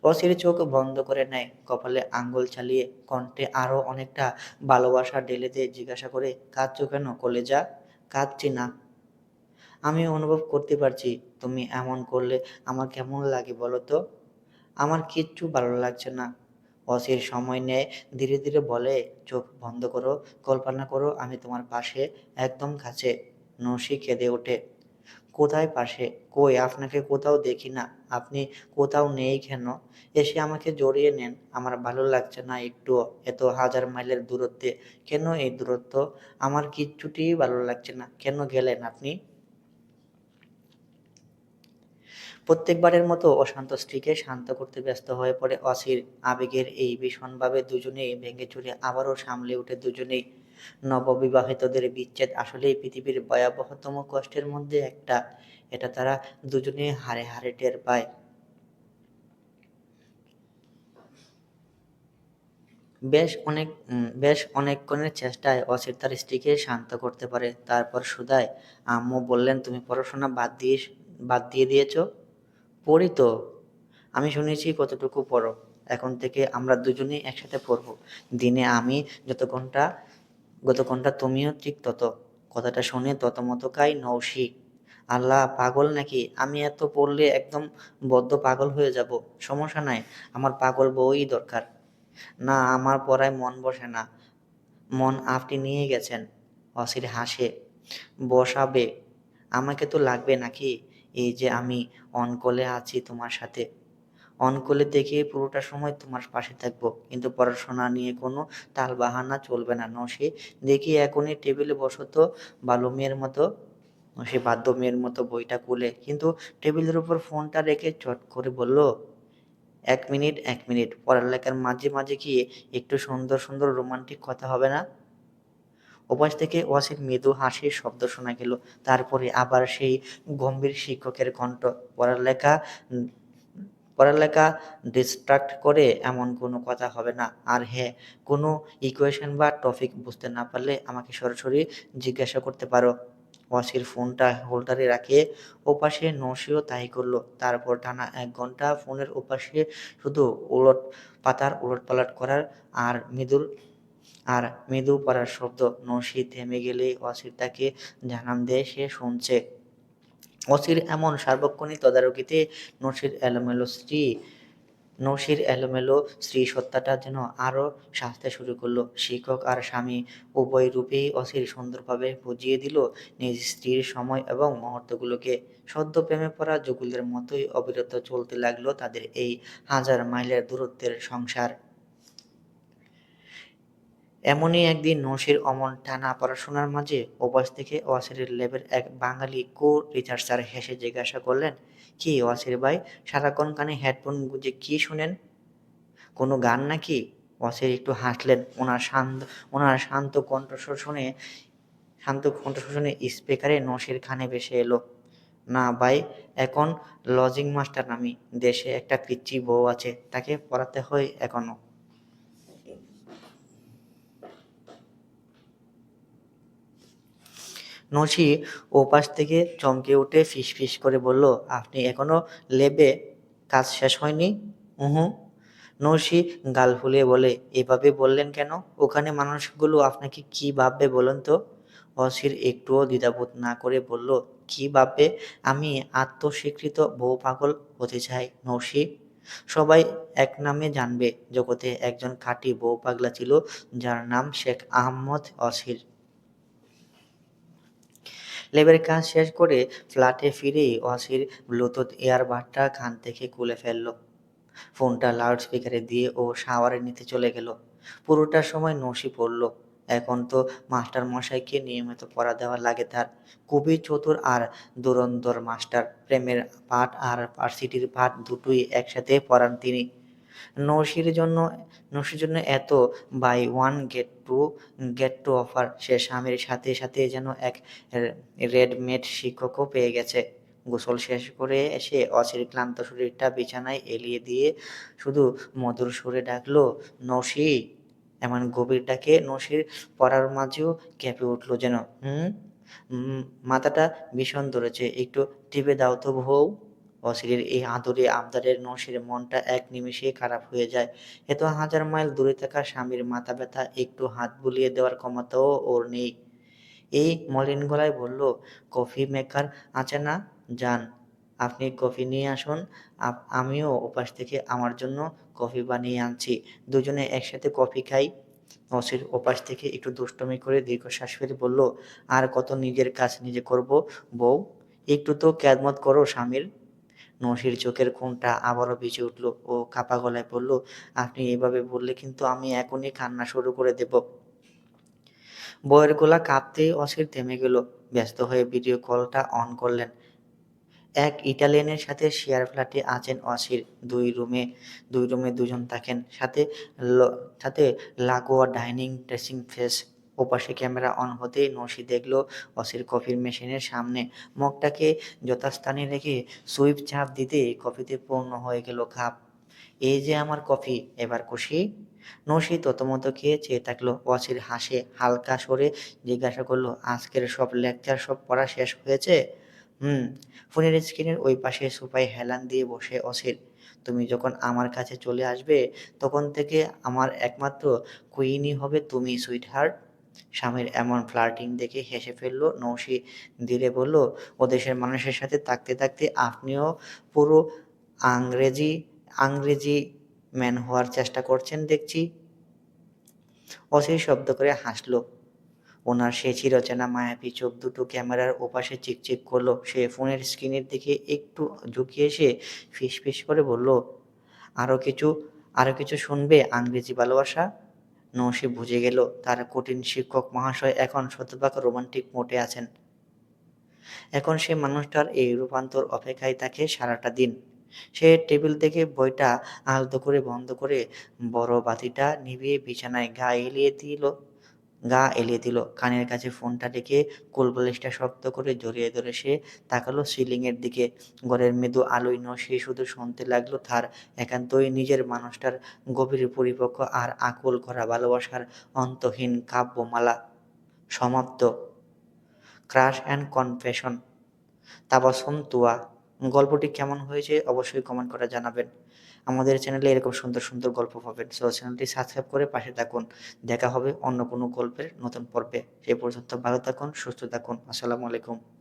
অসির চোখ বন্ধ করে নেয়, কপালে আঙ্গুল চালিয়ে কণ্ঠে আরো অনেকটা ভালোবাসা ঢেলে দিয়ে জিজ্ঞাসা করে, কাঁদছো কেন কলেজা? কাঁদছি না, আমি অনুভব করতে পারছি তুমি এমন করলে আমার কেমন লাগে বলো তো। আমার কিচ্ছু ভালো লাগছে না। অসির সময় নেয়, ধীরে ধীরে বলে, চোখ বন্ধ করো, কল্পনা করো আমি তোমার পাশে, একদম কাছে। নসি কেঁদে ওঠে, কোথায় পাশে? কই, আপনাকে কোথাও দেখি না। আপনি কোথাও নেই কেন? এসে আমাকে জড়িয়ে নেন, আমার ভালো লাগছে না একটুও। এত হাজার মাইলের দূরত্বে, কেন এই দূরত্ব? আমার কিচ্ছুটিই ভালো লাগছে না, কেন গেলেন আপনি? প্রত্যেকবারের মতো অশান্ত স্ত্রীকে শান্ত করতে ব্যস্ত হয়ে পড়ে অসির। আবেগের এই ভীষণভাবে দুজনেই ভেঙে চুরে আবারও সামলে ওঠে দুজনেই। নববিবাহিতদের বিচ্ছেদ আসলেই পৃথিবীর ভয়াবহতম কষ্টের মধ্যে একটা, এটা তারা দুজনেই হাড়ে হাড়ে টের পায়। বেশ অনেকক্ষণের চেষ্টায় অসির তার স্ত্রীকে শান্ত করতে পারে। তারপর শুধায়, আম্মু বললেন তুমি পড়াশোনা বাদ দিয়ে দিয়েছো? পড়ি তো। আমি শুনেছি কতটুকু পড়ো। এখন থেকে আমরা দুজনেই একসাথে পড়বো। দিনে আমি যত ঘন্টা তুমিও ঠিক তত। কথাটা শুনে থতমত খায় নৌশি। আল্লাহ, পাগল নাকি? আমি এত পড়লে একদম বদ্ধ পাগল হয়ে যাব। সমস্যা নাই, আমার পাগল বউই দরকার। না, আমার পড়ায় মন বসে না। মন আপনি নিয়ে গেছেন। অসির হাসে। বসাবে? আমাকে তো লাগবে নাকি? এই যে আমি অন কলে আছি তোমার সাথে, অন কলে থেকে পুরোটা সময় তোমার পাশে থাকবো, কিন্তু পড়াশোনা নিয়ে কোনো টালবাহানা চলবে না। নসে, দেখি এখনই টেবিলে বসো তো, ভালো মেয়ের মতো। সে বাধ্য মেয়ের মতো বইটা খুলে, কিন্তু টেবিলের উপর ফোনটা রেখে চট করে বলল, 1 মিনিট, পড়ালেখার মাঝে মাঝে গিয়ে একটু সুন্দর সুন্দর রোমান্টিক কথা হবে না? ওপাশ থেকে ওয়াসির মৃদু হাসির শব্দ শোনা গেল। তারপরে আবার সেই গম্ভীর শিক্ষকের কণ্ঠ, পড়ালেখা পড়ালেখা ডিস্ট্রাক্ট করে এমন কোনো কথা হবে না। আর হ্যাঁ, কোনো ইকুয়েশন বা টপিক বুঝতে না পারলে আমাকে সরাসরি জিজ্ঞাসা করতে পারো। ওয়াসির ফোনটা হোল্ডারে রাখে ওপাশে নসীও তাই করল। তারপর টানা ১ ঘন্টা ফোনের ওপাশে শুধু পাতার উলটপালট করার আর মৃদু পড়ার শব্দ। নসী থেমে গেলেই ওয়াসির তাকে জানান দেয় সে শুনছে। ওসির এমন সার্বক্ষণিক তদারকিতে নসীর এলোমেলো স্ত্রীসত্তাটা যেন আরও সাজতে শুরু করল। শিক্ষক আর স্বামী উভয় রূপেই অসির সুন্দরভাবে বুঝিয়ে দিল নিজ স্ত্রীর সময় এবং মুহূর্তগুলোকে। সদ্য প্রেমে পড়া যুগলের মতোই অবিরত চলতে লাগলো তাদের এই ১০০০ মাইলের দূরত্বের সংসার। এমনই একদিন নসীর অমন টানা পড়াশোনার মাঝে ওপাশ থেকে ওয়াসিরের ল্যাবের এক বাঙালি রিসার্চার হেসে জিজ্ঞাসা করলেন, "কি ওয়াসির ভাই, সারাক্ষণ কানে হেডফোন গুঁজে কি শোনেন? কোনো গান নাকি?" ওয়াসির একটু হাসলেন। ওনার শান্ত কণ্ঠস্বর শুনে স্পিকারে নসীর কানে ভেসে এলো, "না ভাই, এখন লজিং মাস্টার আমি। দেশে একটা পিচ্চি বউ আছে, তাকে পড়াতে হয় এখনো।" নসী ওপাশ থেকে চমকে উঠে ফিসফিস করে বলল, "আপনি এখনো ল্যাবে? কাজ শেষ হয়নি?" "উহুঁ।" নসী গাল ফুলিয়ে বলে, "এভাবে বললেন কেন? ওখানে মানুষগুলো আপনাকে কী ভাববে বলুন তো?" অসির একটুও দ্বিধাবোধ না করে বলল, "কী ভাববে? আমি আত্মস্বীকৃত বউ পাগল হতে চাই নসী। সবাই এক নামে জানবে, জগতে একজন খাঁটি বউ পাগলা ছিল, যার নাম শেখ আহমদ অসির।" ল্যাবের কাজ শেষ করে ফ্ল্যাটে ফিরেই অসির ব্লুটুথ ইয়ারবাডটা কান থেকে খুলে ফেলল। ফোনটা লাউডস্পিকারে দিয়ে ও শাওয়ারে নিতে চলে গেল। পুরোটা সময় নসি পড়ল। এখন তো মাস্টারমশাইকে নিয়মিত পড়া দেওয়া লাগে তার। খুবই চতুর আর ধুরন্ধর মাস্টার। প্রেমের পাঠ আর ভার্সিটির পাঠ দুটোই একসাথে পড়ান তিনি। নসির জন্য নসির জন্য এত buy one get two offer. সে স্বামীর সাথে সাথে যেন এক রেডমেড শিক্ষকও পেয়ে গেছে। গোসল শেষ করে এসে অসির ক্লান্ত শরীরটা বিছানায় এলিয়ে দিয়ে শুধু মধুর সুরে ডাকলো, "নসি!" এমন গভীর ডাকে নসির পড়ার মাঝেও কেঁপে উঠল যেন। "হুম, মাথাটা ভীষণ ধরেছে, একটু টিপে দাও তো বউ।" অসিরের এই আদুরে আবদারে নসীর মনটা এক নিমেষেই খারাপ হয়ে যায়। এত ১০০০ মাইল দূরে থাকা স্বামীর মাথা ব্যথা একটু হাত বুলিয়ে দেওয়ার ক্ষমতাও ওর নেই। এই মলিন গলায় বলল, "কফি মেকার আছে না? যান, আপনি কফি নিয়ে আসুন। আমিও ওপাশ থেকে আমার জন্য কফি বানিয়ে আনছি। দুজনে একসাথে কফি খাই।" নসীর ওপাশ থেকে একটু দুষ্টুমি করে দীর্ঘশ্বাস ফেলে বলল, "আর কত নিজের কাজ নিজে করব বউ? একটু তো খেদমত করো স্বামীর।" নসীর চোখের কোণটা আবারও ভিজে উঠল। ও কাঁপা গলায় বলল, "আপনি এভাবে বললে কিন্তু আমি এখনই কান্না শুরু করে দেব।" বউয়ের গলা কাঁপতেই অসির থেমে গেল। ব্যস্ত হয়ে ভিডিও কলটা অন করলেন। এক ইটালিয়ানের সাথে শেয়ার ফ্ল্যাটে আছেন অসির। দুই রুমে দুজন থাকেন। সাথে লাগোয়া ডাইনিং ড্রেসিং স্পেস। ওপাশে ক্যামেরা অন হতেই নসি দেখল অসির কফির মেশিনের সামনে মগটাকে যথাস্থানে রেখে সুইপ চাপ দিতেই কফিতে পূর্ণ হয়ে গেল কাপ। "এই যে আমার কফি, এবার খুশি?" নসি থতমত খেয়ে চেয়ে থাকল। অসির হাসে হালকা স্বরে জিজ্ঞাসা করল, "আজকের সব লেকচার সব পড়া শেষ হয়েছে?" হুম। ফোনের স্ক্রিনের ওই পাশে সোফায় হেলান দিয়ে বসে অসির। "তুমি যখন আমার কাছে চলে আসবে, তখন থেকে আমার একমাত্র কুইনই হবে তুমি সুইটহার্ট।" স্বামীর এমন ফ্লার্টিং দেখে হেসে ফেলল নৌশি। ধীরে বলল, "ও দেশের মানুষের সাথে থাকতে থাকতে আপনিও পুরো আংরেজি আংরেজি ম্যান হওয়ার চেষ্টা করছেন দেখছি।" অসির শব্দ করে হাসল। ওনার সে চিরচেনা মায়াবী চোখ দুটো ক্যামেরার ওপাশে চিকচিক করল। সে ফোনের স্ক্রিনের দিকে একটু ঝুঁকিয়ে এসে ফিসফিস করে বলল, "আরো কিছু আরো কিছু শুনবে আংরেজি ভালোবাসা?" নৌশি বুঝে গেল তার কঠিন শিক্ষক মহাশয় এখন শতভাগ রোমান্টিক মোডে আছেন। এখন সে মানুষটার এই রূপান্তর অপেক্ষায় থাকে সারাটা দিন। সে টেবিল থেকে বইটা আলতো করে বন্ধ করে বড় বাতিটা নিভিয়ে বিছানায় গা এলিয়ে দিল। গা এলিয়ে দিল। কানের কাছে ফোনটা রেখে কোলবালিশটা শক্ত করে জড়িয়ে ধরে সে তাকালো সিলিংয়ের দিকে। ঘরের মৃদু আলোয় সে শুধু শুনতে লাগলো তার একান্তই নিজের মানুষটার গভীর পরিপক্ক আর আকুল করা ভালোবাসার অন্তহীন কাব্যমালা। সমাপ্ত। Crush and confession. Tabassum Tuya. গল্পটি কেমন হয়েছে অবশ্যই কমেন্ট করে জানাবেন। আমাদের চ্যানেলে এরকম সুন্দর সুন্দর গল্প পাবেন। সো চ্যানেলটি সাবস্ক্রাইব করে পাশে থাকুন। দেখা হবে অন্য কোনো গল্পের নতুন পর্বে। সে পর্যন্ত ভালো থাকুন, সুস্থ থাকুন। আসসালামু আলাইকুম।